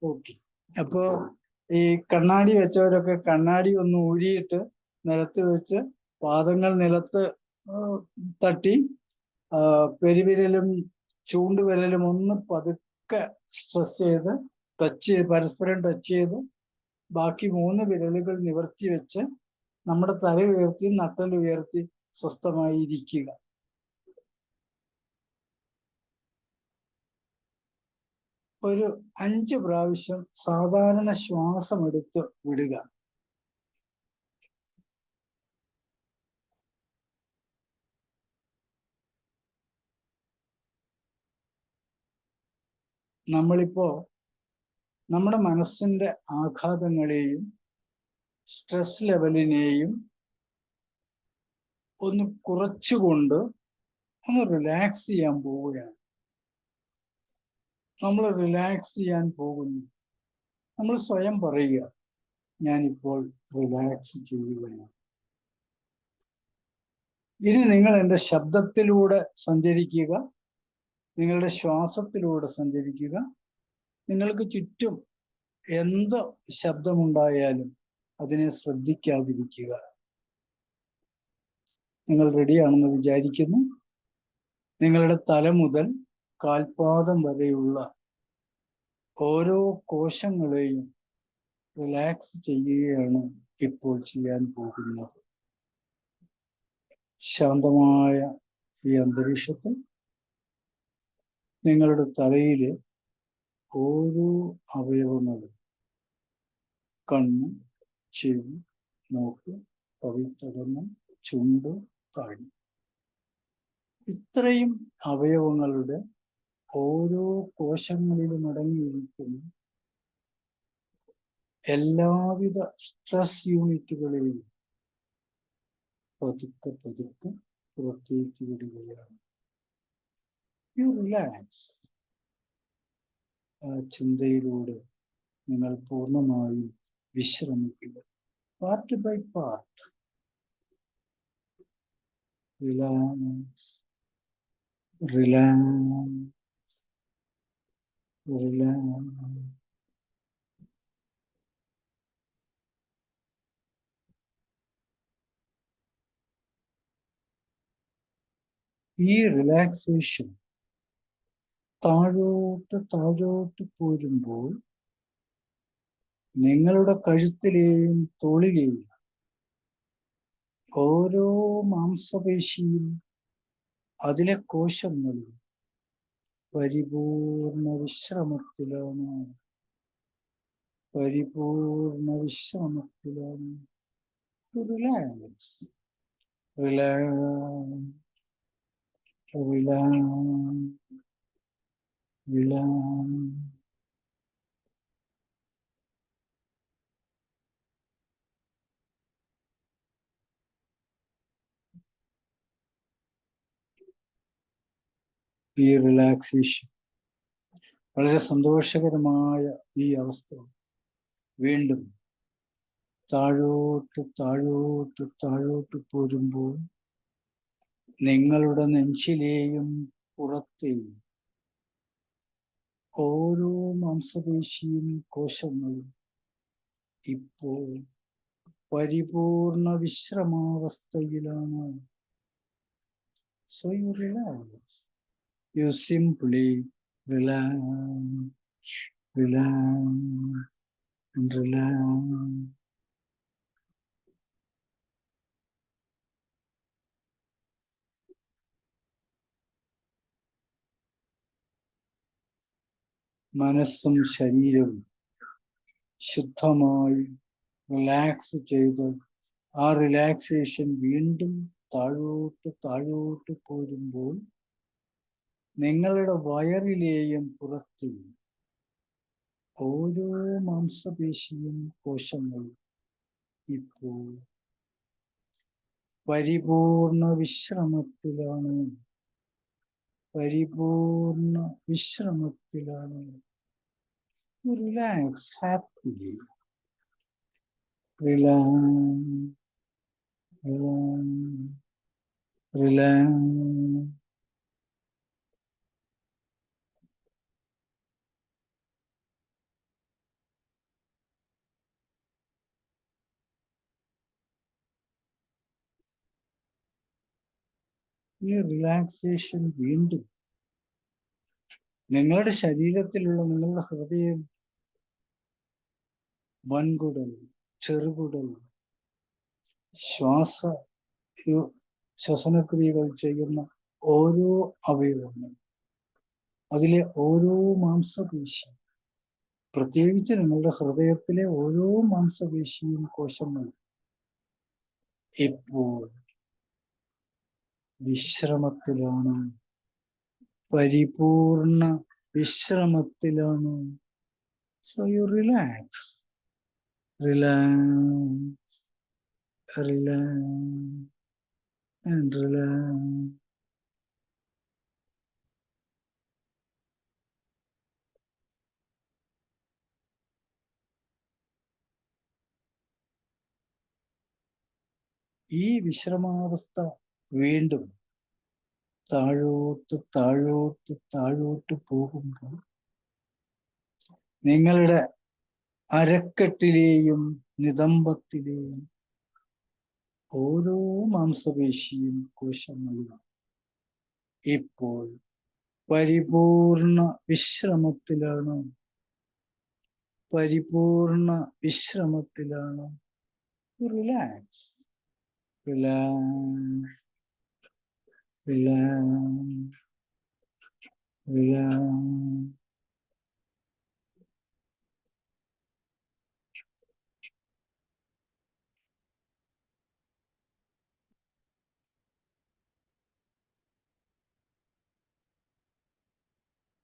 ഓക്കെ. അപ്പോ ഈ കണ്ണാടി വെച്ചവരൊക്കെ കണ്ണാടി ഒന്ന് ഊരിയിട്ട് നിലത്ത് വെച്ച് പാദങ്ങൾ നിലത്ത് തട്ടി പെരുവിരലും ചൂണ്ടുവിരലും ഒന്ന് പതുക്കെ സ്ട്രെസ് ചെയ്ത് പരസ്പരം ടച്ച് ചെയ്ത് ബാക്കി 3 വിരലുകൾ നിവർത്തി വെച്ച് നമ്മുടെ തല ഉയർത്തി നട്ടൽ ഉയർത്തി സ്വസ്ഥമായി ഇരിക്കുക. ഒരു 5 പ്രാവശ്യം സാധാരണ ശ്വാസം എടുത്ത് വിടുക. നമ്മളിപ്പോ നമ്മുടെ മനസ്സിന്റെ ആഘാതങ്ങളെയും സ്ട്രെസ് ലെവലിനെയും ഒന്ന് കുറച്ചുകൊണ്ട് ഒന്ന് റിലാക്സ് ചെയ്യാൻ പോവുകയാണ്. നമ്മൾ റിലാക്സ് ചെയ്യാൻ പോകുന്നു. നമ്മൾ സ്വയം പറയുക, ഞാനിപ്പോൾ റിലാക്സ് ചെയ്യുകയാണ്. ഇനി നിങ്ങൾ എൻ്റെ ശബ്ദത്തിലൂടെ സഞ്ചരിക്കുക, നിങ്ങളുടെ ശ്വാസത്തിലൂടെ സഞ്ചരിക്കുക. നിങ്ങൾക്ക് ചുറ്റും എന്ത് ശബ്ദമുണ്ടായാലും അതിനെ ശ്രദ്ധിക്കാതിരിക്കുക. നിങ്ങൾ റെഡിയാണെന്ന് വിചാരിക്കുന്നു. നിങ്ങളുടെ തല മുതൽ കാൽപാദം വരെയുള്ള ഓരോ കോശങ്ങളെയും റിലാക്സ് ചെയ്യുകയാണ് ഇപ്പോൾ ചെയ്യാൻ പോകുന്നത്. ശാന്തമായ ഈ അന്തരീക്ഷത്തിൽ നിങ്ങളുടെ തലയിലെ ഓരോ അവയവങ്ങളും, കണ്ണ്, ചെവി, മൂക്ക്, പവിത്രകണ്ണം, ചുണ്ട്, താടി, ഇത്രയും അവയവങ്ങളുടെ ഓരോ കോശങ്ങളിലും അടങ്ങിയിരിക്കുന്ന എല്ലാവിധ സ്ട്രെസ് യൂണിറ്റുകളെയും പതുക്കെ പതുക്കെ പുറത്തേക്ക് വിടുകയാണ്. You relax. ആ ചിന്തയിലൂടെ നിങ്ങൾ പൂർണ്ണമായും വിശ്രമിക്കുക. Part by part relax, relax, relax. ഈ റിലാക്സേഷൻ താഴോട്ട് താഴോട്ട് പോരുമ്പോൾ നിങ്ങളുടെ കഴുത്തിലെയും തോളിലെയും ഓരോ മാംസപേശിയും അതിലെ കോശങ്ങളും പരിപൂർണ വിശ്രമത്തിലാണ്. പരിപൂർണ വിശ്രമത്തിലാണ്. Relax, relax, relax, relax. ഈ റിലാക്സേഷൻ, വളരെ സന്തോഷകരമായ ഈ അവസ്ഥ വീണ്ടും താഴോട്ട് താഴോട്ട് താഴോട്ട് പോരുമ്പോൾ നിങ്ങളുടെ നെഞ്ചിലെയും പുറത്തെയും ഓരോ മാംസപേശിയും കോശങ്ങളും ഇപ്പോൾ പരിപൂർണ വിശ്രമാവസ്ഥയിലാണ്. So you relax. You simply relax, relax, and relax. മനസ്സും ശരീരവും ശുദ്ധമായി റിലാക്സ് ചെയ്ത് ആ റിലാക്സേഷൻ വീണ്ടും താഴോട്ട് താഴോട്ട് പോരുമ്പോൾ നിങ്ങളുടെ വയറിലെയും പുറത്തെയും ഓരോ മാംസപേശിയും കോശങ്ങളും ഇപ്പോൾ പരിപൂർണ വിശ്രമത്തിലാണ്. പരിപൂർണ വിശ്രമത്തിലാണ്. Relax happily. Relax, relax, relax. ഈ റിലാക്സേഷൻ വീണ്ടും നിങ്ങളുടെ ശരീരത്തിലുള്ള നിങ്ങളുടെ ഹൃദയം, വൻകുടൽ, ചെറുകുടൽ, ശ്വസനക്രിയകൾ ചെയ്യുന്ന ഓരോ അവയവങ്ങളും അതിലെ ഓരോ മാംസപേശിയും, പ്രത്യേകിച്ച് നിങ്ങളുടെ ഹൃദയത്തിലെ ഓരോ മാംസപേശിയും കോശങ്ങളും ഇപ്പോൾ വിശ്രമത്തിലാണ്. പരിപൂർണ വിശ്രമത്തിലാണ്. So you relax, relax, relax, and relax. ഈ വിശ്രമാവസ്ഥ വീണ്ടും താഴോട്ട് താഴോട്ട് താഴോട്ട് പോകുമ്പോൾ നിങ്ങളുടെ അരക്കെട്ടിലെയും നിതംബത്തിലെയും ഓരോ മാംസപേശിയും കോശങ്ങളും ഇപ്പോൾ പരിപൂർണ വിശ്രമത്തിലാണ്. പരിപൂർണ വിശ്രമത്തിലാണ്. Relax, relax, relax, relax.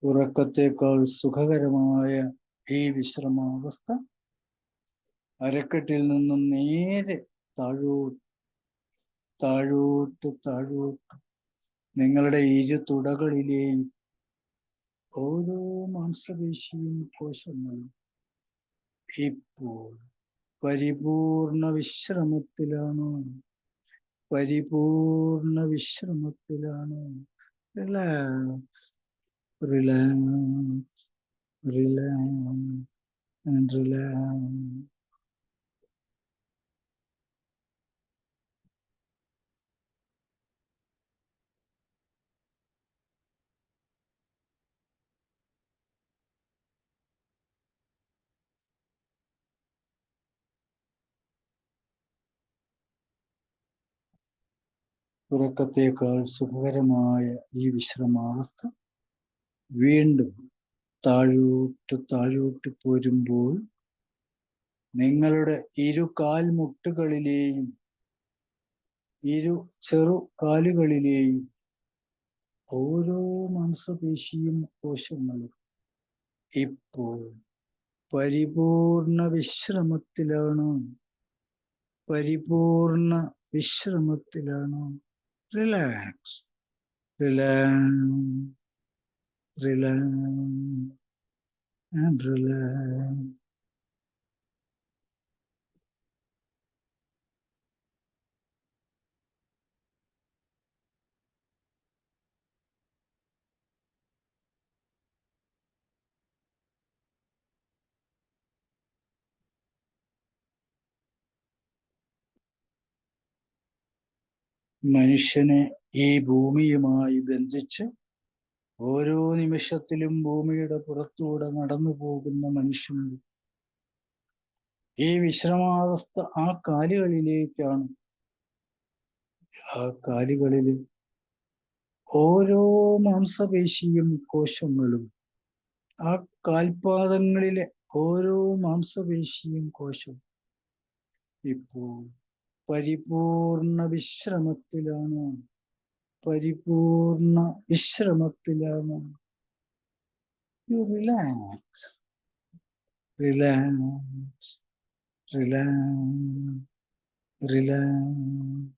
ഉറക്കത്തേക്കാൾ സുഖകരമായ ഈ വിശ്രമാവസ്ഥ അരക്കെട്ടിൽ നിന്നും നേരെ താഴോട്ട് താഴോട്ട് താഴോട്ട് നിങ്ങളുടെ ഇരു തുടകളിലെയും ഓരോ മാംസപേശിയും കോശങ്ങളും ഇപ്പോൾ പരിപൂർണ വിശ്രമത്തിലാണ്. പരിപൂർണ വിശ്രമത്തിലാണ്. Relax, relax, relax and relax. ഉറക്കത്തേക്കാൾ സുഖകരമായ ഈ വിശ്രമാവസ്ഥ വീണ്ടും താഴോട്ട് പോരുമ്പോൾ നിങ്ങളുടെ ഇരു കാൽമുട്ടുകളിലെയും ഇരു ചെറുകാലുകളിലെയും ഓരോ മാംസപേശിയും കോശങ്ങളും ഇപ്പോൾ പരിപൂർണ വിശ്രമത്തിലാണ്. പരിപൂർണ വിശ്രമത്തിലാണ്. Relax, relax, relax and relax. മനുഷ്യനെ ഈ ഭൂമിയുമായി ബന്ധിച്ച് ഓരോ നിമിഷത്തിലും ഭൂമിയുടെ പുറത്തൂടെ നടന്നു പോകുന്ന മനുഷ്യന് ഈ വിശ്രമാവസ്ഥ ആ കാലുകളിലേക്കാണ്. ആ കാലുകളിൽ ഓരോ മാംസപേശിയും കോശങ്ങളും, ആ കാൽപാദങ്ങളിലെ ഓരോ മാംസപേശിയും കോശവും ഇപ്പോൾ പരിപൂർണ വിശ്രമത്തിലാണ്. പരിപൂർണ വിശ്രമത്തിലാണ്. You relax, relax, relax, relax.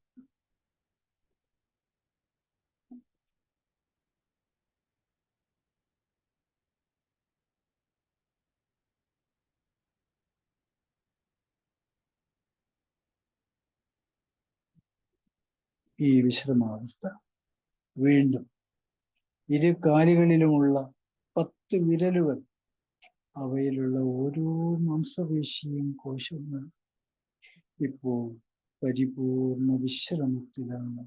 ഈ വിശ്രമാവസ്ഥ വീണ്ടും ഇരു കാലുകളിലുമുള്ള 10 വിരലുകൾ, അവയിലുള്ള ഓരോ മാംസപേശിയും കോശങ്ങൾ ഇപ്പോൾ പരിപൂർണ വിശ്രമത്തിലാണ്.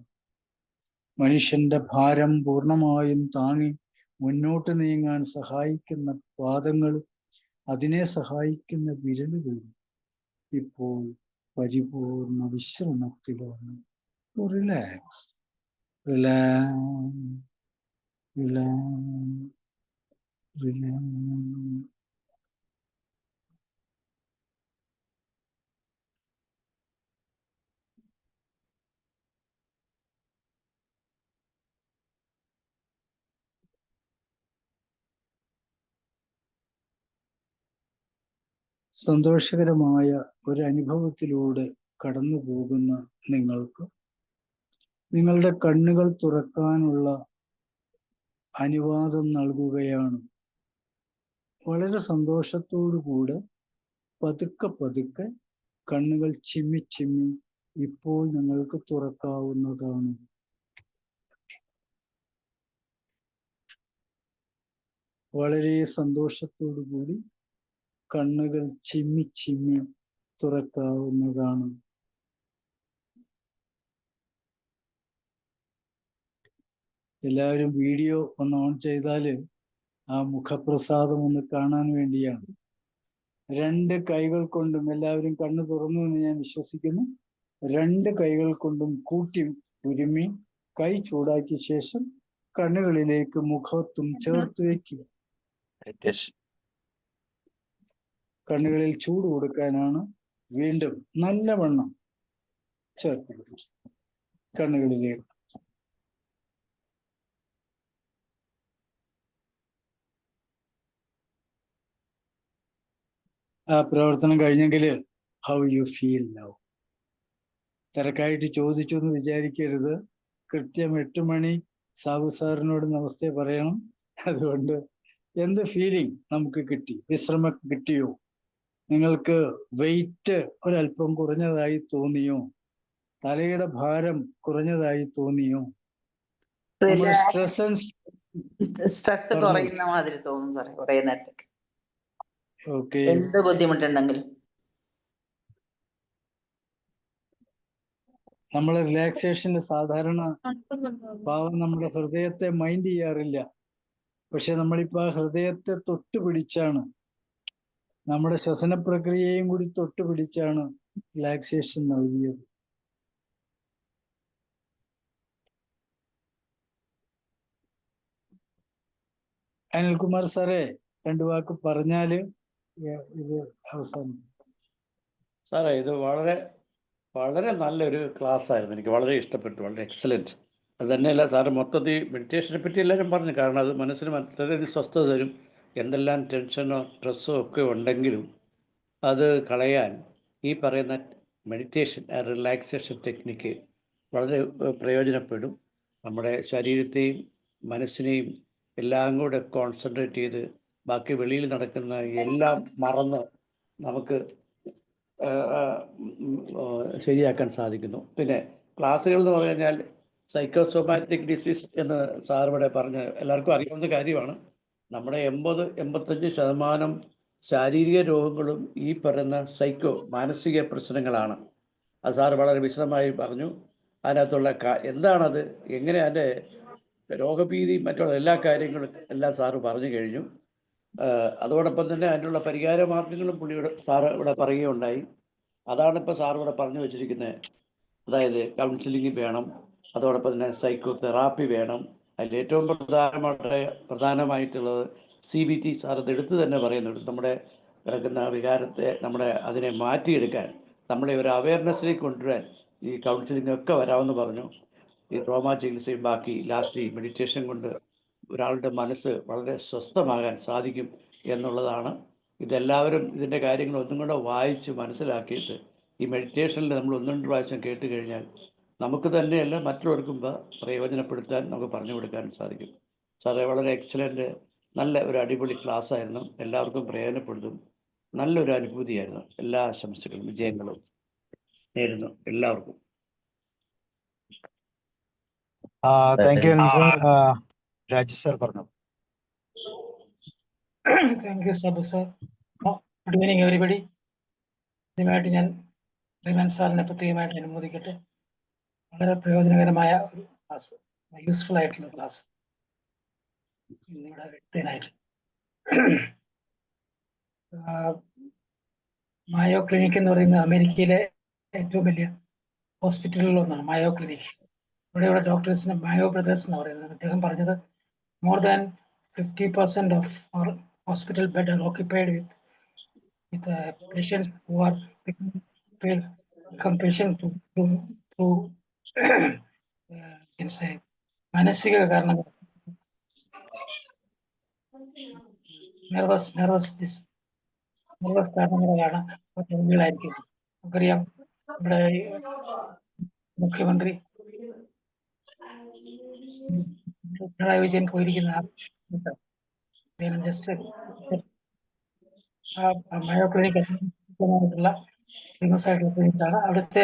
മനുഷ്യന്റെ ഭാരം പൂർണ്ണമായും താങ്ങി മുന്നോട്ട് നീങ്ങാൻ സഹായിക്കുന്ന പാദങ്ങളും അതിനെ സഹായിക്കുന്ന വിരലുകളും ഇപ്പോൾ പരിപൂർണ വിശ്രമത്തിലാണ്. Relax, relax, relax, relax. സന്തോഷകരമായ ഒരു അനുഭവത്തിലൂടെ കടന്നു പോകുന്ന നിങ്ങൾക്ക് നിങ്ങളുടെ കണ്ണുകൾ തുറക്കാനുള്ള അനുവാദം നൽകുകയാണ്. വളരെ സന്തോഷത്തോടുകൂടെ പതുക്കെ പതുക്കെ കണ്ണുകൾ ചിമ്മി ചിമ്മി ഇപ്പോൾ നിങ്ങൾക്ക് തുറക്കാവുന്നതാണ്. വളരെ സന്തോഷത്തോടുകൂടി കണ്ണുകൾ ചിമ്മി ചിമ്മി തുറക്കാവുന്നതാണ്. എല്ലാവരും വീഡിയോ ഒന്ന് ഓൺ ചെയ്താൽ ആ മുഖപ്രസാദം ഒന്ന് കാണാൻ വേണ്ടിയാണ്. 2 കൈകൾ കൊണ്ടും എല്ലാവരും കണ്ണു തുറന്നു എന്ന് ഞാൻ വിശ്വസിക്കുന്നു. 2 കൈകൾ കൊണ്ടും കൂട്ടി ഉരുമി കൈ ചൂടാക്കിയ ശേഷം കണ്ണുകളിലേക്ക് മുഖത്തും ചേർത്ത് വയ്ക്കുക. കണ്ണുകളിൽ ചൂട് കൊടുക്കാനാണ്. വീണ്ടും നല്ലവണ്ണം ചേർത്ത് കണ്ണുകളിലേക്ക്. ആ പ്രവർത്തനം കഴിഞ്ഞെങ്കിൽ ഹൗ യു ഫീൽ നൗ? തിരക്കായിട്ട് ചോദിച്ചു എന്ന് വിചാരിക്കരുത്. കൃത്യം 8 മണി സാബു സാറിനോട് നമസ്തേ പറയണം. അതുകൊണ്ട് എന്ത് ഫീലിംഗ് നമുക്ക് കിട്ടി? വിശ്രമം കിട്ടിയോ? നിങ്ങൾക്ക് വെയിറ്റ് ഒരല്പം കുറഞ്ഞതായി തോന്നിയോ? തലയുടെ ഭാരം കുറഞ്ഞതായി തോന്നിയോ? നമ്മുടെ സ്ട്രെസ് സ്ട്രെസ് കുറയുന്ന മാതിരി തോന്നും സാറേ കുറേ നേരത്തേക്ക്. ഓക്കെ. എന്ത് ബുദ്ധിമുട്ടുണ്ടെങ്കിലും നമ്മളെ റിലാക്സേഷന് സാധാരണ പാവം നമ്മുടെ ഹൃദയത്തെ മൈൻഡ് ചെയ്യാറില്ല. പക്ഷെ നമ്മളിപ്പോ ആ ഹൃദയത്തെ തൊട്ടുപിടിച്ചാണ്, നമ്മുടെ ശ്വസന പ്രക്രിയയും കൂടി തൊട്ടുപിടിച്ചാണ് റിലാക്സേഷൻ നൽകിയത്. അനിൽകുമാർ സാറേ, 2 വാക്ക് പറഞ്ഞാല് ഇത് അവസാനം. സാറേ, ഇത് വളരെ വളരെ നല്ലൊരു ക്ലാസ് ആയിരുന്നു. എനിക്ക് വളരെ ഇഷ്ടപ്പെട്ടു. വളരെ എക്സലൻറ്റ്. അത് തന്നെയല്ല സാറ് മൊത്തത്തിൽ മെഡിറ്റേഷനെ പറ്റി എല്ലാവരും പറഞ്ഞു. കാരണം അത് മനസ്സിന് വളരെയധികം സ്വസ്ഥത തരും. എന്തെല്ലാം ടെൻഷനോ സ്ട്രെസ്സോ ഒക്കെ ഉണ്ടെങ്കിലും അത് കളയാൻ ഈ പറയുന്ന മെഡിറ്റേഷൻ, റിലാക്സേഷൻ ടെക്നിക്ക് വളരെ പ്രയോജനപ്പെടും. നമ്മുടെ ശരീരത്തെയും മനസ്സിനെയും എല്ലാം കൂടെ കോൺസെൻട്രേറ്റ് ചെയ്ത് ബാക്കി വെളിയിൽ നടക്കുന്ന എല്ലാം മറന്ന് നമുക്ക് ശരിയാക്കാൻ സാധിക്കുന്നു. പിന്നെ ക്ലാസ്സുകൾ എന്ന് പറഞ്ഞു കഴിഞ്ഞാൽ സൈക്കോസോമാറ്റിക് ഡിസീസ് എന്ന് സാർ ഇവിടെ പറഞ്ഞ് എല്ലാവർക്കും അറിയാവുന്ന കാര്യമാണ്. നമ്മുടെ 80-85% ശാരീരിക രോഗങ്ങളും ഈ പറയുന്ന മാനസിക പ്രശ്നങ്ങളാണ്. അത് സാർ വളരെ വിശദമായി പറഞ്ഞു. അതിനകത്തുള്ള എന്താണത്, എങ്ങനെ അതിൻ്റെ രോഗഭീതി മറ്റുള്ള എല്ലാ കാര്യങ്ങളും എല്ലാം സാറ് പറഞ്ഞു കഴിഞ്ഞു. അതോടൊപ്പം തന്നെ അതിനുള്ള പരിഹാര മാർഗങ്ങളും പുള്ളിയുടെ സാറ് ഇവിടെ പറയുകയുണ്ടായി. അതാണ് ഇപ്പോൾ സാർ ഇവിടെ പറഞ്ഞു വെച്ചിരിക്കുന്നത്. അതായത് കൗൺസിലിംഗ് വേണം, അതോടൊപ്പം തന്നെ സൈക്കോ തെറാപ്പി വേണം. അതിൽ ഏറ്റവും പ്രധാനമായിട്ടുള്ളത് CBT. സാർ അത് എടുത്ത് തന്നെ പറയുന്നുണ്ട്. നമ്മുടെ കിടക്കുന്ന വികാരത്തെ അതിനെ മാറ്റിയെടുക്കാൻ, നമ്മളെ ഒരു അവയർനെസ്സിലേക്ക് കൊണ്ടുവരാൻ ഈ കൗൺസിലിംഗ് ഒക്കെ വരാമെന്ന് പറഞ്ഞു. ഈ ട്രോമ ചികിത്സയും ബാക്കി ലാസ്റ്റ് ഈ മെഡിറ്റേഷൻ കൊണ്ട് ഒരാളുടെ മനസ്സ് വളരെ സ്വസ്ഥമാകാൻ സാധിക്കും എന്നുള്ളതാണ്. ഇതെല്ലാവരും ഇതിൻ്റെ കാര്യങ്ങൾ ഒന്നും കൂടെ വായിച്ച് മനസ്സിലാക്കിയിട്ട് ഈ മെഡിറ്റേഷനിൽ നമ്മൾ 1-2 പ്രാവശ്യം കേട്ട് കഴിഞ്ഞാൽ നമുക്ക് തന്നെയല്ല മറ്റുള്ളവർക്കും പ്രയോജനപ്പെടുത്താൻ നമുക്ക് പറഞ്ഞു കൊടുക്കാൻ സാധിക്കും. സാറേ, വളരെ എക്സലൻ്റ്, നല്ല ഒരു അടിപൊളി ക്ലാസ് ആയിരുന്നു. എല്ലാവർക്കും പ്രയോജനപ്പെടുത്തും. നല്ലൊരു അനുഭൂതിയായിരുന്നു. എല്ലാ ആശംസകളും വിജയങ്ങളും നേരുന്നു എല്ലാവർക്കും. താങ്ക് യു രാജു സാർ പറഞ്ഞു. Thank you Sabu sir. Good evening everybody. ആദ്യമായിട്ട് ഞാൻ റിമാൻ സാറിനെ പ്രത്യേകമായിട്ട് അനുമോദിക്കട്ടെ. വളരെ പ്രയോജനകരമായ ഒരു ക്ലാസ്, യൂസ്ഫുൾ ആയിട്ടുള്ള ക്ലാസ് ഇന്നിവിടെ എടുത്തതിനായിട്ട്. മായോ ക്ലിനിക് എന്ന് പറയുന്നത് അമേരിക്കയിലെ ഏറ്റവും വലിയ ഹോസ്പിറ്റലുകളിലൊന്നാണ് മായോ ക്ലിനിക്. ഇവിടെയുള്ള ഡോക്ടേഴ്സിന് മായോ ബ്രദേഴ്സ് എന്ന് പറയുന്നത്. അദ്ദേഹം പറഞ്ഞത് more than 50% of our hospital bed are occupied with patients who are become patient through can say മാനസിക കാരണങ്ങൾ, നെർവസ് കാരണങ്ങളാണ് രോഗികളായിരിക്കുന്നത്. നമുക്കറിയാം, ഇവിടെ മുഖ്യമന്ത്രി പിണറായി വിജയൻ പോയിരിക്കുന്ന ജസ്റ്റ് മയോ ക്ലിനിക് ആയിട്ടുള്ള ഫേമസ് ആയിട്ടുള്ള ക്ലിനിക്കാണ്. അവിടുത്തെ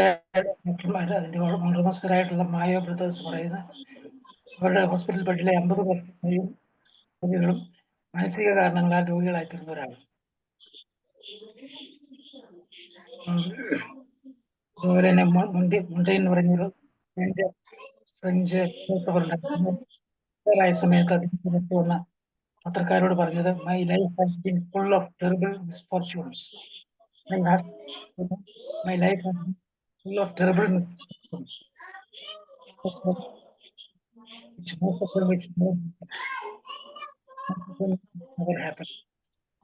ഡോക്ടർമാർ, അതിൻ്റെ ഉടമസ്ഥരായിട്ടുള്ള മായോ ബ്രദേഴ്സ് പറയുന്നത് അവരുടെ ഹോസ്പിറ്റൽ ബെഡിലെ 50% രോഗികളും മാനസിക കാരണങ്ങളാൽ രോഗികളായി തീർന്നവരാണ്. അതുപോലെ തന്നെ മുണ്ടൈൻ എന്ന് പറയുന്നൊരു ഫ്രഞ്ച് ഫിലോസഫർ സമയത്ത് വന്ന പത്രക്കാരോട് പറഞ്ഞത്, my life has been full of terrible misfortunes. My life has been full of terrible misfortunes.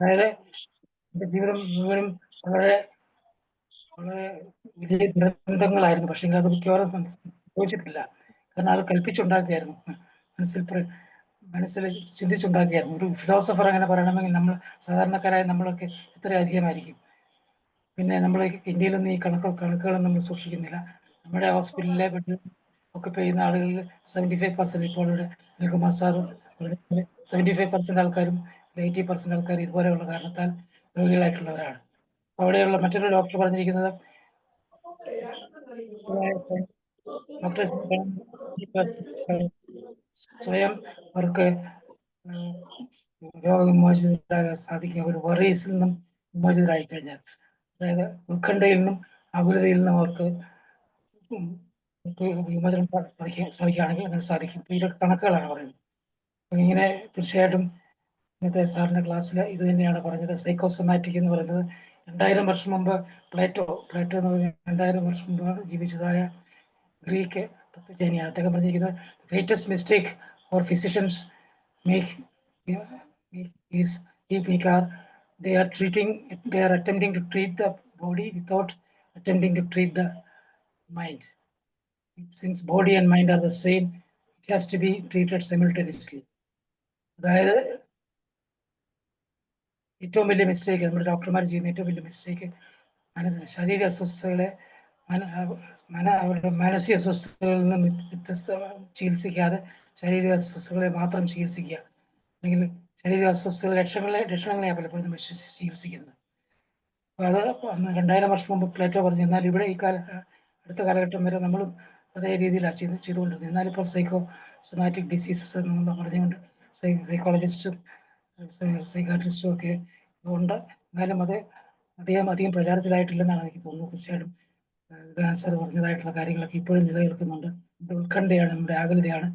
അതായത് എന്റെ ജീവിതം മുഴുവനും വളരെ വളരെ വലിയ ദുരന്തങ്ങളായിരുന്നു. പക്ഷേ അത് മിക്കവാറും സംഭവിച്ചിട്ടില്ല. കാരണം അത് കൽപ്പിച്ചുണ്ടാക്കിയായിരുന്നു, മനസ്സിൽ ചിന്തിച്ചുണ്ടാക്കിയായിരുന്നു. ഒരു ഫിലോസഫർ അങ്ങനെ പറയണമെങ്കിൽ നമ്മൾ സാധാരണക്കാരായ നമ്മളൊക്കെ എത്ര അധികമായിരിക്കും. പിന്നെ നമ്മൾ ഇന്ത്യയിലൊന്നും ഈ കണക്കുകളും നമ്മൾ സൂക്ഷിക്കുന്നില്ല. നമ്മുടെ ഹോസ്പിറ്റലിലെ ബെഡ് ഒക്കെ ചെയ്യുന്ന ആളുകളിൽ 75% ഇപ്പോൾ ഇവിടെ അനിൽകുമാർ സാറും 75% ആൾക്കാരും 80% ആൾക്കാർ ഇതുപോലെയുള്ള കാരണത്താൽ രോഗികളായിട്ടുള്ളവരാണ്. അവിടെയുള്ള മറ്റൊരു ഡോക്ടർ പറഞ്ഞിരിക്കുന്നത് ഡോക്ടേഴ്സ് സ്വയം അവർക്ക് രോഗവിമോചിതരാകാൻ സാധിക്കും. അവർ വറീസിൽ നിന്നും വിമോചിതരായി കഴിഞ്ഞാൽ, അതായത് ഉത്കണ്ഠയിൽ നിന്നും ആകുലതയിൽ നിന്നും അവർക്ക് വിമോചനം സാധിക്കുകയാണെങ്കിൽ അങ്ങനെ സാധിക്കും. ഇതൊക്കെ കണക്കുകളാണ് പറയുന്നത്. അപ്പം ഇങ്ങനെ തീർച്ചയായിട്ടും ഇന്നത്തെ സാറിൻ്റെ ക്ലാസ്സിൽ ഇത് തന്നെയാണ് പറഞ്ഞത്. സൈക്കോസൊമാറ്റിക് എന്ന് പറയുന്നത് 2000 വർഷം മുമ്പ് പ്ലേറ്റോ എന്ന് പറഞ്ഞാൽ 2000 വർഷം മുമ്പ് ജീവിച്ചതായ ഗ്രീക്ക് തത്വജ്ഞാനിയാണ്. അദ്ദേഹം പറഞ്ഞിരിക്കുന്നത് greatest mistake or physicians make is they are attempting to treat the body without attempting to treat the mind. Since body and mind are the same, it has to be treated simultaneously. അതായത് ഏറ്റവും വലിയ mistake നമ്മുടെ ഡോക്ടർമാർ ചെയ്യുന്ന ഏറ്റവും വലിയ mistake ശാരീരിക അസ്വസ്ഥതകളെ അവരുടെ മാനസിക അസ്വസ്ഥതകളിൽ നിന്ന് വ്യത്യസ്ത ചികിത്സിക്കാതെ ശാരീരിക അസ്വസ്ഥതകളെ മാത്രം ചികിത്സിക്കുക, അല്ലെങ്കിൽ ശാരീരിക അസ്വസ്ഥതകളുടെ ലക്ഷണങ്ങളെ പലപ്പോഴും നമ്മൾ ചികിത്സിക്കുന്നത്. അപ്പോൾ അത് 2000 വർഷം മുമ്പ് പ്ലേറ്റോ പറഞ്ഞു. എന്നാൽ ഇവിടെ അടുത്ത കാലഘട്ടം വരെ നമ്മളും അതേ രീതിയിലാണ് ചെയ്തുകൊണ്ടിരുന്നത്. എന്നാലിപ്പോൾ സൈക്കോസൊമാറ്റിക് ഡിസീസസ് എന്ന് പറഞ്ഞുകൊണ്ട് സൈക്കോളജിസ്റ്റും സൈക്കാട്രിസ്റ്റും ഒക്കെ ഉണ്ട്. എന്നാലും അത് അധികം പ്രചാരത്തിലായിട്ടില്ലെന്നാണ് എനിക്ക് തോന്നുന്നത്. തീർച്ചയായിട്ടും സാർ പറഞ്ഞതായിട്ടുള്ള കാര്യങ്ങളൊക്കെ ഇപ്പോഴും നിലനിൽക്കുന്നുണ്ട്. നമ്മുടെ ഉത്കണ്ഠയാണ്, നമ്മുടെ ആകുലതയാണ്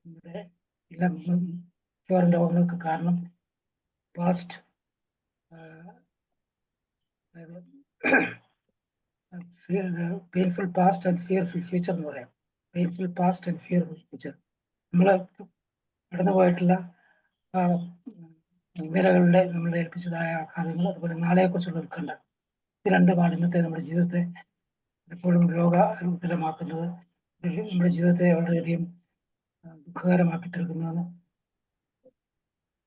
നമ്മുടെ എല്ലാ മിക്കവാറും രോഗങ്ങൾക്ക് കാരണം. Past painful past and fearful future എന്ന് പറയാം. Painful past and fearful future, നമ്മൾ കടന്നു പോയിട്ടുള്ള ഇന്നലകളുടെ നമ്മളെ ഏൽപ്പിച്ചതായ ആഘാതങ്ങൾ, അതുപോലെ നാളെയെക്കുറിച്ചുള്ള ഉത്കണ്ഠ, ഇത് രണ്ടുമാണ് ഇന്നത്തെ നമ്മുടെ ജീവിതത്തെ എപ്പോഴും രോഗാകുലമാക്കുന്നത്, നമ്മുടെ ജീവിതത്തെ വളരെയധികം ദുഃഖകരമാക്കി തീർക്കുന്നതെന്ന്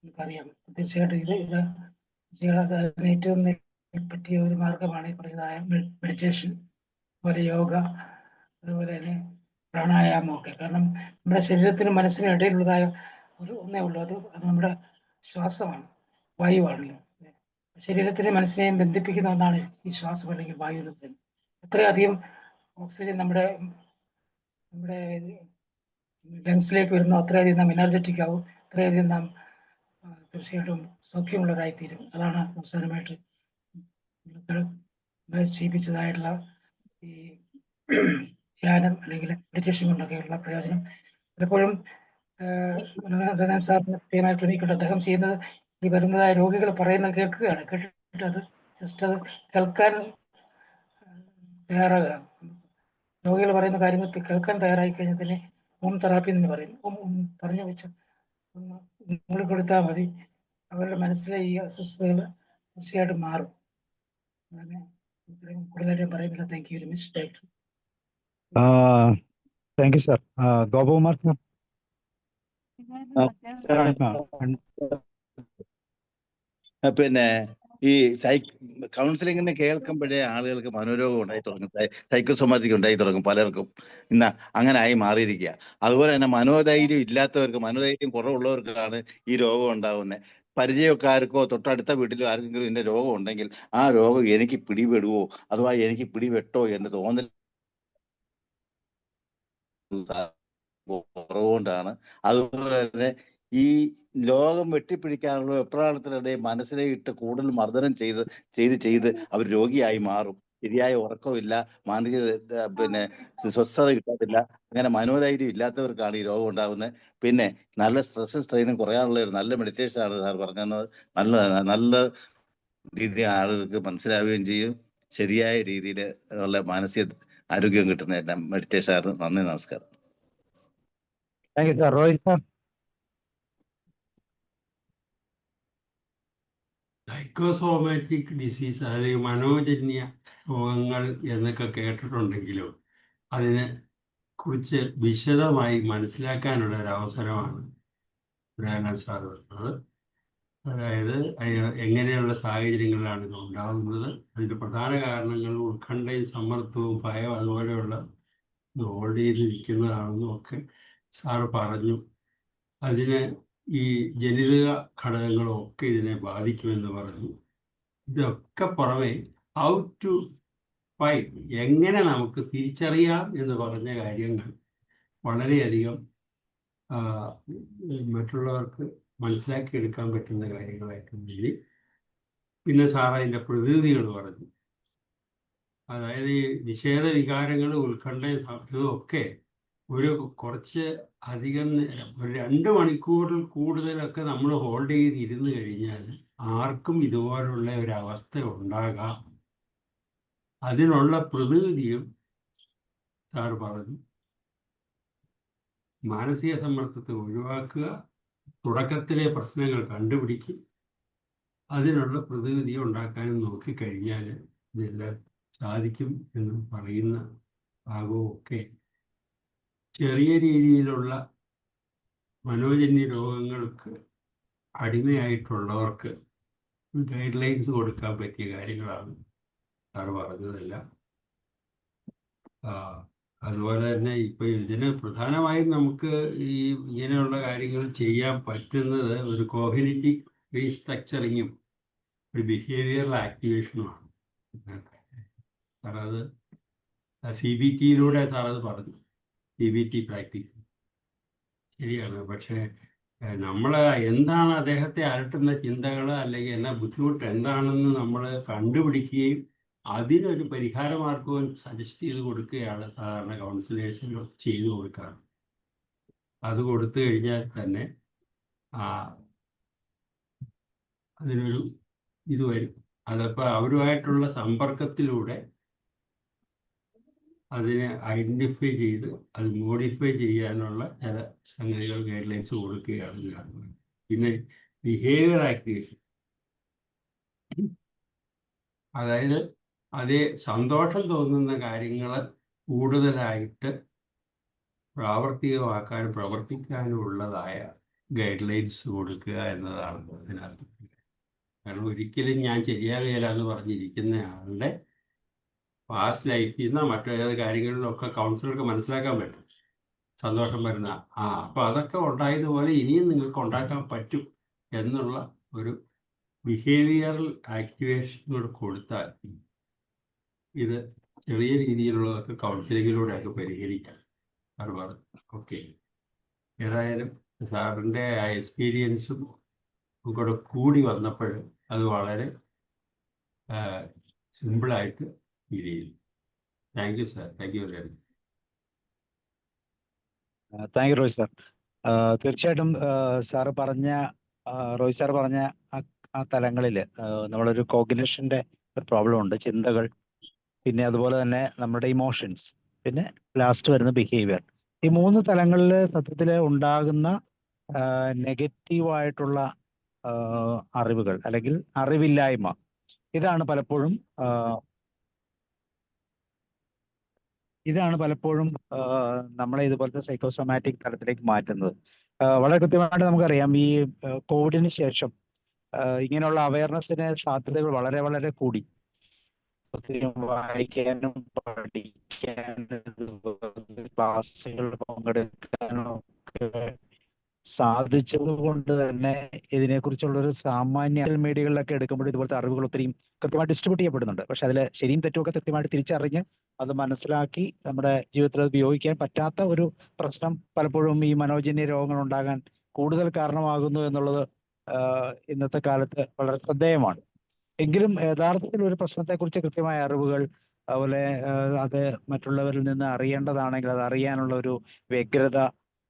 നമുക്കറിയാം. തീർച്ചയായിട്ടും അതിന് ഏറ്റവും പറ്റിയ ഒരു മാർഗമാണ് ഈ പറഞ്ഞതായ മെഡിറ്റേഷൻ, അതുപോലെ യോഗ, അതുപോലെ തന്നെ പ്രാണായാമമൊക്കെ. കാരണം നമ്മുടെ ശരീരത്തിനും മനസ്സിനും ഇടയിലുള്ളതായ ഒന്നേ ഉള്ളൂ, അത് നമ്മുടെ ശ്വാസമാണ്, വായുവാണല്ലോ. ശരീരത്തിനെയും മനസ്സിനെയും ബന്ധിപ്പിക്കുന്ന ഒന്നാണ് ഈ ശ്വാസം അല്ലെങ്കിൽ വായു എന്ന് പറയുന്നത്. എത്രയധികം ഓക്സിജൻ നമ്മുടെ ലങ്സിലേക്ക് വരുന്നു, അത്രയധികം നാം എനർജറ്റിക് ആവും, അത്രയധികം നാം തീർച്ചയായിട്ടും സൗഖ്യമുള്ളവരായിത്തീരും. അതാണ് അവസാനമായിട്ട് ചെയ്യിപ്പിച്ചതായിട്ടുള്ള ഈ ധ്യാനം അല്ലെങ്കിൽ മെഡിറ്റേഷൻ കൊണ്ടൊക്കെയുള്ള പ്രയോജനം. പലപ്പോഴും സാറിന് പ്രത്യേകമായി ക്ലിനിക്കുണ്ട്. അദ്ദേഹം ചെയ്യുന്നത് ഈ വരുന്നതായ രോഗികൾ പറയുന്നത് കേൾക്കുകയാണ്, കേട്ടിട്ട് അത് കേൾക്കാൻ തയ്യാറാകുക. രോഗികൾ പറയുന്ന കാര്യങ്ങൾ കേൾക്കാൻ തയ്യാറായി കഴിഞ്ഞാൽ തന്നെ ഹോം തെറാപ്പി എന്ന് പറയും. പറഞ്ഞു വെച്ച് മൂളി കൊടുത്താൽ മതി, അവരുടെ മനസ്സിലെ ഈ അസ്വസ്ഥതകൾ തീർച്ചയായിട്ടും മാറും. അങ്ങനെ കൂടുതലായിട്ടും പറയുന്നില്ല. Thank you very much doctor. Thank you sir. Gopakumar sir. പിന്നെ ഈ കൗൺസിലിങ്ങിന് കേൾക്കുമ്പോഴേ ആളുകൾക്ക് മനോരോഗം ഉണ്ടായി തുടങ്ങും, സൈക്കോസൊമാറ്റിക് ഉണ്ടായി തുടങ്ങും പലർക്കും. ഇന്ന് അങ്ങനെ ആയി മാറിയിരിക്കുക. അതുപോലെ തന്നെ മനോധൈര്യം ഇല്ലാത്തവർക്ക്, മനോധൈര്യം കുറവുള്ളവർക്കാണ് ഈ രോഗം ഉണ്ടാകുന്നത്. പരിചയക്കാർക്കോ തൊട്ടടുത്ത വീട്ടിലോ ആർക്കെങ്കിലും ഇതിന്റെ രോഗം ഉണ്ടെങ്കിൽ ആ രോഗം എനിക്ക് പിടിപെടുവോ അഥവാ എനിക്ക് പിടിപെട്ടോ എന്ന് തോന്നൽ കുറവുകൊണ്ടാണ്. അതുപോലെ തന്നെ ഈ ലോകം വെട്ടിപ്പിടിക്കാനുള്ള വെപ്രാളത്തിനിടെ മനസ്സിനെ ഇട്ട് കൂടുതൽ മർദ്ദനം ചെയ്ത് അവർ രോഗിയായി മാറും. ശരിയായ ഉറക്കമില്ല, മാനസിക സ്വസ്ഥത കിട്ടത്തില്ല. അങ്ങനെ മനോധൈര്യം ഇല്ലാത്തവർക്കാണ് ഈ രോഗം ഉണ്ടാകുന്നത്. പിന്നെ നല്ല സ്ട്രെസ്സും സ്ട്രെയിനും കുറയാനുള്ള ഒരു നല്ല മെഡിറ്റേഷൻ ആണ് സാർ പറഞ്ഞത്. നല്ല രീതിയിൽ ആളുകൾക്ക് മനസ്സിലാവുകയും ചെയ്യും. ശരിയായ രീതിയിൽ ഉള്ള മാനസിക ആരോഗ്യം കിട്ടുന്ന മെഡിറ്റേഷൻ ആയിരുന്നു. നന്ദി, നമസ്കാരം. Thank you sir. Rohit sir. Psychosomatic disease അല്ലെങ്കിൽ മനോജന്യ രോഗങ്ങൾ എന്നൊക്കെ കേട്ടിട്ടുണ്ടെങ്കിലും അതിനെ കുറിച്ച് വിശദമായി മനസ്സിലാക്കാനുള്ള ഒരു അവസരമാണ് ദയാനന്ദ് സാർ വരുന്നത്. അതായത് എങ്ങനെയുള്ള സാഹചര്യങ്ങളിലാണ് ഇത് ഉണ്ടാകുന്നത്, അതിൻ്റെ പ്രധാന കാരണങ്ങൾ ഉത്കണ്ഠയും സമ്മർദ്ദവും ഭയം അതുപോലെയുള്ള ഹോൾഡ് ചെയ്തിരിക്കുന്നതാണെന്നും ഒക്കെ സാറ് പറഞ്ഞു. അതിന് ഈ ജനിതക ഘടകങ്ങളും ഒക്കെ ഇതിനെ ബാധിക്കുമെന്ന് പറഞ്ഞു. ഇതൊക്കെ പുറമെ ഹൗ ടു ഫൈൻഡ്, എങ്ങനെ നമുക്ക് തിരിച്ചറിയാം എന്ന് പറഞ്ഞ കാര്യങ്ങൾ വളരെയധികം മറ്റുള്ളവർക്ക് മനസ്സിലാക്കിയെടുക്കാൻ പറ്റുന്ന കാര്യങ്ങളായിട്ട് എഴുതി. പിന്നെ സാർ അതിൻ്റെ പ്രതിനിധികൾ പറഞ്ഞു. അതായത് ഈ നിഷേധ വികാരങ്ങൾ, ഉത്കണ്ഠയും ഒക്കെ ഒരു കുറച്ച് അധികം നേരം, ഒരു 2 മണിക്കൂറിൽ കൂടുതലൊക്കെ നമ്മൾ ഹോൾഡ് ചെയ്ത് ഇരുന്ന് കഴിഞ്ഞാൽ ആർക്കും ഇതുപോലുള്ള ഒരു അവസ്ഥ ഉണ്ടാകാം. അതിനുള്ള പ്രതിവിധിയും സാർ പറഞ്ഞു. മാനസിക സമ്മർദ്ദത്തെ ഒഴിവാക്കുക, തുടക്കത്തിലെ പ്രശ്നങ്ങൾ കണ്ടുപിടിക്കും, അതിനുള്ള പ്രതിവിധി ഉണ്ടാക്കാനും നോക്കിക്കഴിഞ്ഞാൽ ഇതെല്ലാം സാധിക്കും എന്ന് പറയുന്ന ഭാഗവും ഒക്കെ ചെറിയ രീതിയിലുള്ള മനോജന്യ രോഗങ്ങൾക്ക് അടിമയായിട്ടുള്ളവർക്ക് ഗൈഡ് ലൈൻസ് കൊടുക്കാൻ പറ്റിയ കാര്യങ്ങളാണ് സാർ പറഞ്ഞതെല്ലാം. അതുപോലെ തന്നെ ഇപ്പോൾ ഇതിന് പ്രധാനമായും നമുക്ക് ഈ ഇങ്ങനെയുള്ള കാര്യങ്ങൾ ചെയ്യാൻ പറ്റുന്നത് ഒരു കോഗ്നിറ്റീവ് റീസ്ട്രക്ചറിങ്ങും ഒരു ബിഹേവിയറൽ ആക്ടിവേഷനുമാണ്. സാർ അത് CBTയിലൂടെ സാർ അത് പറഞ്ഞു, CBT പ്രാക്ടീസ് ശരിയാണ്. പക്ഷേ നമ്മൾ എന്താണ് അദ്ദേഹത്തെ അലട്ടുന്ന ചിന്തകൾ അല്ലെങ്കിൽ എന്നാ ബുദ്ധിമുട്ട് എന്താണെന്ന് നമ്മൾ കണ്ടുപിടിക്കുകയും അതിനൊരു പരിഹാരമാർഗവും സജസ്റ്റ് ചെയ്ത് കൊടുക്കുകയാണ് സാധാരണ കൗൺസിലേഴ്സിന് ചെയ്തു കൊടുക്കാറ്. അത് കൊടുത്തു കഴിഞ്ഞാൽ തന്നെ അതിനൊരു ഇത് വരും. അതപ്പോൾ അവരുമായിട്ടുള്ള സമ്പർക്കത്തിലൂടെ അതിനെ ഐഡൻറ്റിഫൈ ചെയ്ത് അത് മോഡിഫൈ ചെയ്യാനുള്ള ചില സംഗതികൾ ഗൈഡ് ലൈൻസ് കൊടുക്കുകയാണ് കാണുന്നത്. പിന്നെ ബിഹേവിയർ ആക്ടിവേഷൻ, അതായത് അതേ സന്തോഷം തോന്നുന്ന കാര്യങ്ങൾ കൂടുതലായിട്ട് പ്രാവർത്തികമാക്കാനും പ്രവർത്തിക്കാനും ഉള്ളതായ ഗൈഡ് ലൈൻസ് കൊടുക്കുക എന്നതാണ് അതിനകത്ത്. കാരണം ഒരിക്കലും ഞാൻ ശരിയാകുകയില്ല എന്ന് പറഞ്ഞിരിക്കുന്ന ആളുടെ പാസ്റ്റ് ലൈഫിൽ നിന്ന് മറ്റേത് കാര്യങ്ങളിലൊക്കെ കൗൺസിലർക്ക് മനസ്സിലാക്കാൻ പറ്റും സന്തോഷം വരുന്ന. അപ്പോൾ അതൊക്കെ ഉണ്ടായതുപോലെ ഇനിയും നിങ്ങൾക്ക് ഉണ്ടാക്കാൻ പറ്റും എന്നുള്ള ഒരു ബിഹേവിയറൽ ആക്ടിവേഷൻ കൂടെ കൊടുത്താൽ ഇത് ചെറിയ രീതിയിലുള്ളതൊക്കെ കൗൺസിലിങ്ങിലൂടെയൊക്കെ പരിഹരിക്കാം. ഒരുപാട് ഓക്കെ. ഏതായാലും സാറിൻ്റെ ആ എക്സ്പീരിയൻസും കൂടെ കൂടി വന്നപ്പോൾ അത് വളരെ സിമ്പിളായിട്ട് ഫീൽ ചെയ്തു. Thank you sir. Thank you very much. Thank you Roy sir. തീർച്ചയായിട്ടും റോയ് സാർ പറഞ്ഞ ആ തലങ്ങളിൽ നമ്മളൊരു കോഗ്നിഷൻ്റെ ഒരു പ്രോബ്ലം ഉണ്ട്, ചിന്തകൾ, പിന്നെ അതുപോലെ തന്നെ നമ്മുടെ ഇമോഷൻസ്, പിന്നെ ലാസ്റ്റ് വരുന്ന ബിഹേവിയർ. ഈ 3 തലങ്ങളിൽ സത്യത്തിൽ ഉണ്ടാകുന്ന നെഗറ്റീവായിട്ടുള്ള അറിവുകൾ അല്ലെങ്കിൽ അറിവില്ലായ്മ, ഇതാണ് പലപ്പോഴും നമ്മളെ ഇതുപോലത്തെ സൈക്കോസൊമാറ്റിക് തലത്തിലേക്ക് മാറ്റുന്നത്. വളരെ കൃത്യമായിട്ട് നമുക്കറിയാം, ഈ കോവിഡിന് ശേഷം ഇങ്ങനെയുള്ള അവയർനെസ്സിന് സാധ്യതകൾ വളരെ വളരെ കൂടി. വായിക്കാനും പഠിക്കാനും ക്ലാസ്സുകൾ പങ്കെടുക്കാനും ഒക്കെ സാധിച്ചത് കൊണ്ട് തന്നെ ഇതിനെക്കുറിച്ചുള്ളൊരു സാമാന്യ മീഡിയകളിലൊക്കെ എടുക്കുമ്പോൾ ഇതുപോലത്തെ അറിവുകൾ ഒത്തിരി കൃത്യമായിട്ട് ഡിസ്ട്രിബ്യൂട്ട് ചെയ്യപ്പെടുന്നുണ്ട്. പക്ഷെ അതിൽ ശരിയും തെറ്റുമൊക്കെ കൃത്യമായിട്ട് തിരിച്ചറിഞ്ഞ് അത് മനസ്സിലാക്കി നമ്മുടെ ജീവിതത്തിൽ അത് ഉപയോഗിക്കാൻ പറ്റാത്ത ഒരു പ്രശ്നം പലപ്പോഴും ഈ മനോജന്യ രോഗങ്ങൾ ഉണ്ടാകാൻ കൂടുതൽ കാരണമാകുന്നു എന്നുള്ളത് ഇന്നത്തെ കാലത്ത് വളരെ ശ്രദ്ധേയമാണ്. എങ്കിലും യഥാർത്ഥത്തിൽ ഒരു പ്രശ്നത്തെക്കുറിച്ച് കൃത്യമായ അറിവുകൾ, അതുപോലെ അത് മറ്റുള്ളവരിൽ നിന്ന് അറിയേണ്ടതാണെങ്കിൽ അത് അറിയാനുള്ള ഒരു വ്യഗ്രത,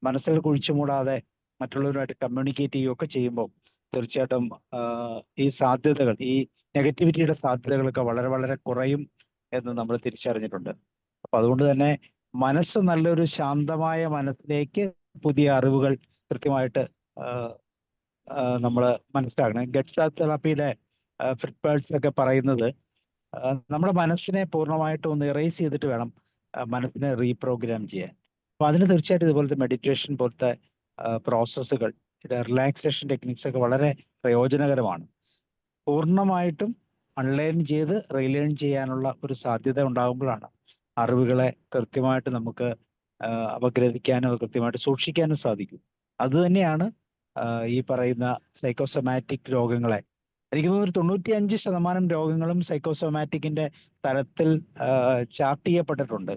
മനസ്സിൽ കുഴിച്ചുമൂടാതെ മറ്റുള്ളവരുമായിട്ട് കമ്മ്യൂണിക്കേറ്റ് ചെയ്യുകയൊക്കെ ചെയ്യുമ്പോൾ തീർച്ചയായിട്ടും ഈ സാധ്യതകൾ, ഈ നെഗറ്റിവിറ്റിയുടെ സാധ്യതകളൊക്കെ വളരെ വളരെ കുറയും എന്ന് നമ്മൾ തിരിച്ചറിഞ്ഞിട്ടുണ്ട്. അപ്പൊ അതുകൊണ്ട് തന്നെ മനസ്സ് നല്ലൊരു ശാന്തമായ മനസ്സിലേക്ക് പുതിയ അറിവുകൾ കൃത്യമായിട്ട് നമ്മൾ മനസ്സിലാക്കണം. ഗെറ്റ്സ് തെറാപ്പിയുടെ ഫ്രിറ്റ്പേഴ്സ് ഒക്കെ പറയുന്നത് നമ്മുടെ മനസ്സിനെ പൂർണ്ണമായിട്ട് ഒന്ന് ഇറേസ് ചെയ്തിട്ട് വേണം മനസ്സിനെ റീപ്രോഗ്രാം ചെയ്യാൻ. അപ്പൊ അതിന് തീർച്ചയായിട്ടും ഇതുപോലത്തെ മെഡിറ്റേഷൻ പോലത്തെ പ്രോസസ്സുകൾ, റിലാക്സേഷൻ ടെക്നിക്സ് ഒക്കെ വളരെ പ്രയോജനകരമാണ്. പൂർണ്ണമായിട്ടും അൺലേൺ ചെയ്ത് റീലേൺ ചെയ്യാനുള്ള ഒരു സാധ്യത ഉണ്ടാകുമ്പോഴാണ് അറിവുകളെ കൃത്യമായിട്ട് നമുക്ക് അപഗ്രഥിക്കാനും കൃത്യമായിട്ട് സൂക്ഷിക്കാനും സാധിക്കും. അതുതന്നെയാണ് ഈ പറയുന്ന സൈക്കോസൊമാറ്റിക് രോഗങ്ങളെ. എനിക്ക് തോന്നുന്നു 95% രോഗങ്ങളും സൈക്കോസൊമാറ്റിക്കിന്റെ തലത്തിൽ ചാർട്ട് ചെയ്യപ്പെട്ടിട്ടുണ്ട്.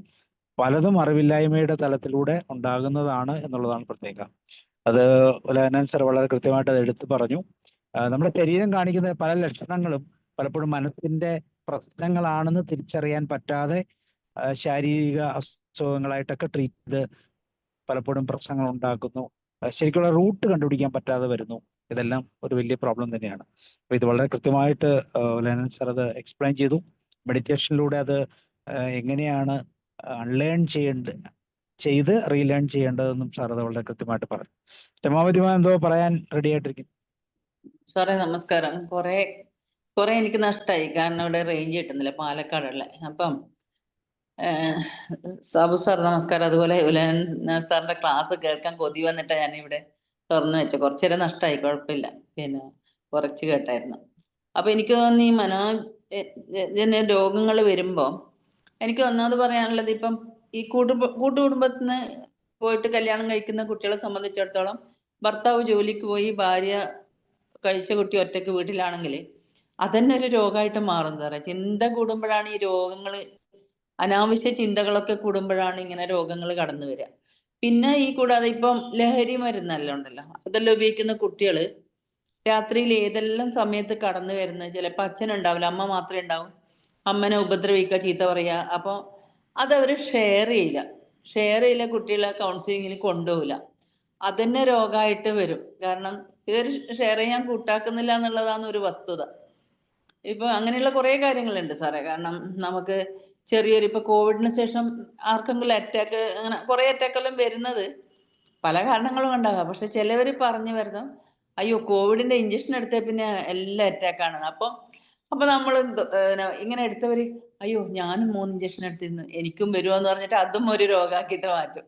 പലതും അറിവില്ലായ്മയുടെ തലത്തിലൂടെ ഉണ്ടാകുന്നതാണ് എന്നുള്ളതാണ് പ്രത്യേകം. അത് ഉലഹന്നാൻ സർ വളരെ കൃത്യമായിട്ട് അത് എടുത്തു പറഞ്ഞു. നമ്മുടെ ശരീരം കാണിക്കുന്ന പല ലക്ഷണങ്ങളും പലപ്പോഴും മനസ്സിന്റെ പ്രശ്നങ്ങളാണെന്ന് തിരിച്ചറിയാൻ പറ്റാതെ ശാരീരിക അസുഖങ്ങളായിട്ടൊക്കെ ട്രീറ്റ് ചെയ്ത് പലപ്പോഴും പ്രശ്നങ്ങൾ ഉണ്ടാക്കുന്നു. ശരിക്കുള്ള റൂട്ട് കണ്ടുപിടിക്കാൻ പറ്റാതെ വരുന്നു. ഇതെല്ലാം ഒരു വലിയ പ്രോബ്ലം തന്നെയാണ്. അപ്പൊ ഇത് വളരെ കൃത്യമായിട്ട് ഉലഹന്നാൻ സർ അത് എക്സ്പ്ലെയിൻ ചെയ്തു. മെഡിറ്റേഷനിലൂടെ അത് എങ്ങനെയാണ് അൺലേൺ ചെയ്ത് റീലേൺ ചെയ്യേണ്ടതെന്നും സാർ അത് വളരെ കൃത്യമായിട്ട് പറഞ്ഞു. രമാവതി എന്തോ പറയാൻ റെഡി ആയിട്ടിരിക്കുന്നു. സാറേ നമസ്കാരം. കുറെ എനിക്ക് നഷ്ടമായി, കാരണം ഇവിടെ റേഞ്ച് കിട്ടുന്നില്ല പാലക്കാടുള്ള. അപ്പം സാബു സാർ നമസ്കാരം. അതുപോലെ ഉലഹന്നാൻ സാറിന്റെ ക്ലാസ് കേൾക്കാൻ കൊതി വന്നിട്ട് ഞാൻ ഇവിടെ തുറന്നു വെച്ച. കുറച്ചു നേരം നഷ്ടമായി, കുഴപ്പമില്ല. പിന്നെ കുറച്ച് കേട്ടായിരുന്നു. അപ്പൊ എനിക്ക് തോന്നുന്നു ഈ രോഗങ്ങൾ വരുമ്പോ എനിക്ക് ഒന്നാമത് പറയാനുള്ളത്, ഇപ്പം ഈ കൂട്ടുകുടുംബത്തിൽ നിന്ന് പോയിട്ട് കല്യാണം കഴിക്കുന്ന കുട്ടികളെ സംബന്ധിച്ചിടത്തോളം ഭർത്താവ് ജോലിക്ക് പോയി ഭാര്യ കഴിച്ച കുട്ടി ഒറ്റയ്ക്ക് വീട്ടിലാണെങ്കിൽ അതന്നെ ഒരു രോഗമായിട്ട് മാറും സാറേ. ചിന്ത കൂടുമ്പോഴാണ് ഈ രോഗങ്ങൾ, അനാവശ്യ ചിന്തകളൊക്കെ കൂടുമ്പോഴാണ് ഇങ്ങനെ രോഗങ്ങൾ കടന്നു വരിക. പിന്നെ ഈ കൂടാതെ ഇപ്പം ലഹരി മരുന്നെല്ലാം ഉണ്ടല്ലോ, അതെല്ലാം ഉപയോഗിക്കുന്ന കുട്ടികള് രാത്രിയിൽ ഏതെല്ലാം സമയത്ത് കടന്നു വരുന്നത്. ചിലപ്പോൾ അച്ഛൻ ഉണ്ടാവില്ല, അമ്മ മാത്രമേ ഉണ്ടാവും. അമ്മനെ ഉപദ്രവിക്കുക, ചീത്ത പറയുക. അപ്പോൾ അതവർ ഷെയർ ചെയ്യില്ല. കുട്ടികളെ കൗൺസിലിങ്ങിന് കൊണ്ടുപോകില്ല. അതന്നെ രോഗമായിട്ട് വരും. കാരണം ഇവർ ഷെയർ ചെയ്യാൻ കൂട്ടാക്കുന്നില്ല എന്നുള്ളതാണ് ഒരു വസ്തുത. ഇപ്പൊ അങ്ങനെയുള്ള കുറേ കാര്യങ്ങളുണ്ട് സാറേ. കാരണം നമുക്ക് ഇപ്പൊ കോവിഡിന് ശേഷം ആർക്കെങ്കിലും അറ്റാക്ക്, അങ്ങനെ കുറെ അറ്റാക്കെല്ലാം വരുന്നത് പല കാരണങ്ങളും ഉണ്ടാകാം. പക്ഷെ ചിലവർ പറഞ്ഞു വരുന്നു, അയ്യോ കോവിഡിന്റെ ഇഞ്ചക്ഷൻ എടുത്ത പിന്നെ എല്ലാം അറ്റാക്കാണ്. അപ്പൊ നമ്മൾ ഇങ്ങനെ എടുത്തവര്, അയ്യോ ഞാനും 3 ഇഞ്ചക്ഷൻ എടുത്തിരുന്നു, എനിക്കും വരുമോന്ന് പറഞ്ഞിട്ട് അതും ഒരു രോഗമാക്കിയിട്ട് മാറ്റും.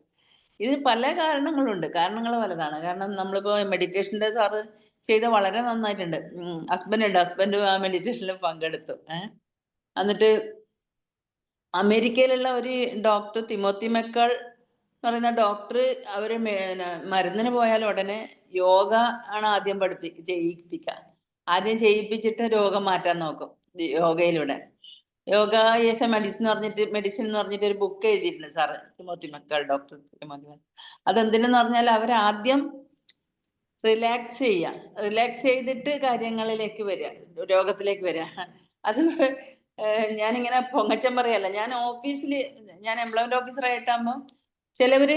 ഇതിന് പല കാരണങ്ങളുണ്ട്, കാരണങ്ങൾ പലതാണ്. കാരണം നമ്മളിപ്പോ മെഡിറ്റേഷന്റെ സാറ് ചെയ്ത വളരെ നന്നായിട്ടുണ്ട്. ഹസ്ബൻഡ് ആ മെഡിറ്റേഷനിൽ പങ്കെടുത്തു. എന്നിട്ട് അമേരിക്കയിലുള്ള ഒരു ഡോക്ടർ തിമോത്തി മെക്കാൾ എന്ന് പറയുന്ന ഡോക്ടർ, അവര് മരുന്നിന് പോയാൽ ഉടനെ യോഗ ആണ് ആദ്യം ചെയ്യിപ്പിക്കുക. ആദ്യം ചെയ്യിപ്പിച്ചിട്ട് രോഗം മാറ്റാൻ നോക്കും യോഗയിലൂടെ. യോഗ യേശ മെഡിസിൻ എന്ന് പറഞ്ഞിട്ട് ഒരു ബുക്ക് എഴുതിയിട്ടുണ്ട് സാറ്, തിമോത്തി മെക്കാൾ, ഡോക്ടർ തിമോത്തി മെക്കാൾ. അതെന്തിനെന്ന് പറഞ്ഞാൽ അവരാദ്യം റിലാക്സ് ചെയ്തിട്ട് കാര്യങ്ങളിലേക്ക് വരിക, രോഗത്തിലേക്ക് വരിക. അത് ഞാനിങ്ങനെ പൊങ്ങച്ചം പറയല്ല. ഞാൻ എംപ്ലോയ്മെന്റ് ഓഫീസറായിട്ടാകുമ്പോൾ ചിലവര്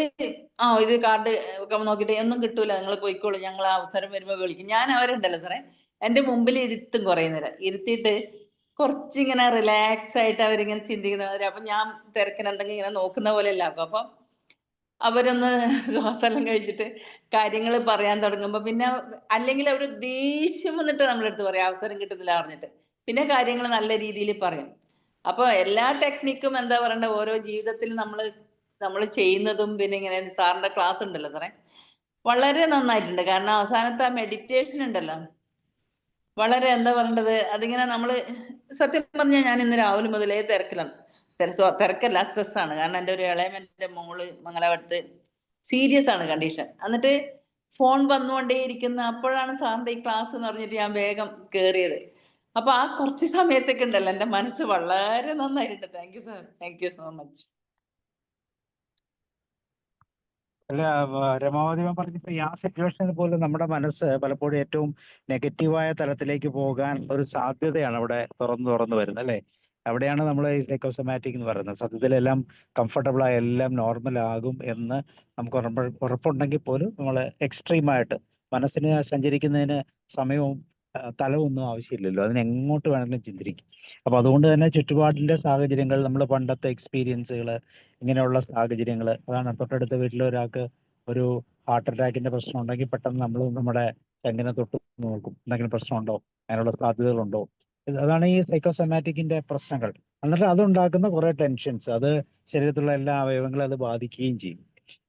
ഇത് കാർഡ് ഒക്കെ നോക്കിയിട്ട് ഒന്നും കിട്ടൂല, നിങ്ങൾ പോയിക്കോളൂ, ഞങ്ങൾ അവസരം വരുമ്പോൾ വിളിക്കും. ഞാൻ അവരുണ്ടല്ലോ സാറേ എൻ്റെ മുമ്പിൽ ഇരുത്തും, കുറേ നേരം ഇരുത്തിയിട്ട് കുറച്ചിങ്ങനെ റിലാക്സ് ആയിട്ട് അവരിങ്ങനെ ചിന്തിക്കുന്നവര്. അപ്പൊ ഞാൻ തിരക്കിനുണ്ടെങ്കിൽ ഇങ്ങനെ നോക്കുന്ന പോലെ അല്ല. അപ്പൊ അവരൊന്ന് ശ്വാസമെല്ലാം കഴിച്ചിട്ട് കാര്യങ്ങൾ പറയാൻ തുടങ്ങുമ്പോൾ പിന്നെ, അല്ലെങ്കിൽ അവർ ദേഷ്യം വന്നിട്ട് നമ്മളെടുത്ത് പറയാം, അവസരം കിട്ടുന്നില്ല പറഞ്ഞിട്ട്. പിന്നെ കാര്യങ്ങൾ നല്ല രീതിയിൽ പറയും. അപ്പൊ എല്ലാ ടെക്നിക്കും എന്താ പറയണ്ട, ഓരോ ജീവിതത്തിൽ നമ്മൾ ചെയ്യുന്നതും, പിന്നെ ഇങ്ങനെ സാറിന്റെ ക്ലാസ് ഉണ്ടല്ലോ സാറേ, വളരെ നന്നായിട്ടുണ്ട്. കാരണം അവസാനത്തെ ആ മെഡിറ്റേഷൻ ഉണ്ടല്ലോ, വളരെ എന്താ പറയേണ്ടത്, അതിങ്ങനെ സത്യം പറഞ്ഞാൽ ഞാൻ ഇന്ന് രാവിലെ മുതലേ തിരക്കിലാണ്. തിരക്കല്ല, സ്ട്രെസ്സാണ്. കാരണം എൻ്റെ ഒരു ഇളയമൻ്റെ മോള് മംഗലാപുരത്ത് സീരിയസ് ആണ് കണ്ടീഷൻ. എന്നിട്ട് ഫോൺ വന്നുകൊണ്ടേയിരിക്കുന്ന, അപ്പോഴാണ് സാറിന്റെ ഈ ക്ലാസ് എന്ന് പറഞ്ഞിട്ട് ഞാൻ വേഗം കയറിയത്. അപ്പൊ ആ കുറച്ച് സമയത്തൊക്കെ ഉണ്ടല്ലോ എൻ്റെ മനസ്സ് വളരെ നന്നായിട്ടുണ്ട്. Thank you sir, thank you so much. അല്ല, രമാവതി പറഞ്ഞപ്പോ ആ സിറ്റുവേഷനിൽ പോലും നമ്മുടെ മനസ്സ് പലപ്പോഴും ഏറ്റവും നെഗറ്റീവായ തലത്തിലേക്ക് പോകാൻ ഒരു സാധ്യതയാണ് അവിടെ തുറന്നു വരുന്നത്, അല്ലേ? അവിടെയാണ് നമ്മൾ ഈ സൈക്കോസൊമാറ്റിക് എന്ന് പറയുന്നത്. സത്യത്തിലെല്ലാം കംഫർട്ടബിൾ ആയി എല്ലാം നോർമൽ ആകും എന്ന് നമുക്ക് ഉറപ്പുണ്ടെങ്കിൽ പോലും നമ്മൾ എക്സ്ട്രീമായിട്ട് മനസ്സിന് സഞ്ചരിക്കുന്നതിന് സമയവും തലവൊന്നും ആവശ്യമില്ലല്ലോ, അതിന് എങ്ങോട്ട് വേണമെങ്കിലും ചിന്തിരിക്കും. അപ്പൊ അതുകൊണ്ട് തന്നെ ചുറ്റുപാടിന്റെ സാഹചര്യങ്ങൾ, നമ്മൾ പണ്ടത്തെ എക്സ്പീരിയൻസുകൾ, ഇങ്ങനെയുള്ള സാഹചര്യങ്ങൾ, അതാണ് തൊട്ടടുത്ത വീട്ടിലെ ഒരാൾക്ക് ഒരു ഹാർട്ട് അറ്റാക്കിന്റെ പ്രശ്നം ഉണ്ടെങ്കിൽ പെട്ടെന്ന് നമ്മൾ നമ്മുടെ ചെങ്കിനെ തൊട്ട് നോക്കും, എന്തെങ്കിലും പ്രശ്നമുണ്ടോ, അതിനുള്ള സാധ്യതകളുണ്ടോ. അതാണ് ഈ സൈക്കോസൊമാറ്റിക്കിന്റെ പ്രശ്നങ്ങൾ. എന്നിട്ട് അതുണ്ടാക്കുന്ന കുറെ ടെൻഷൻസ്, അത് ശരീരത്തിലുള്ള എല്ലാ അവയവങ്ങളും അത് ബാധിക്കുകയും ചെയ്യും.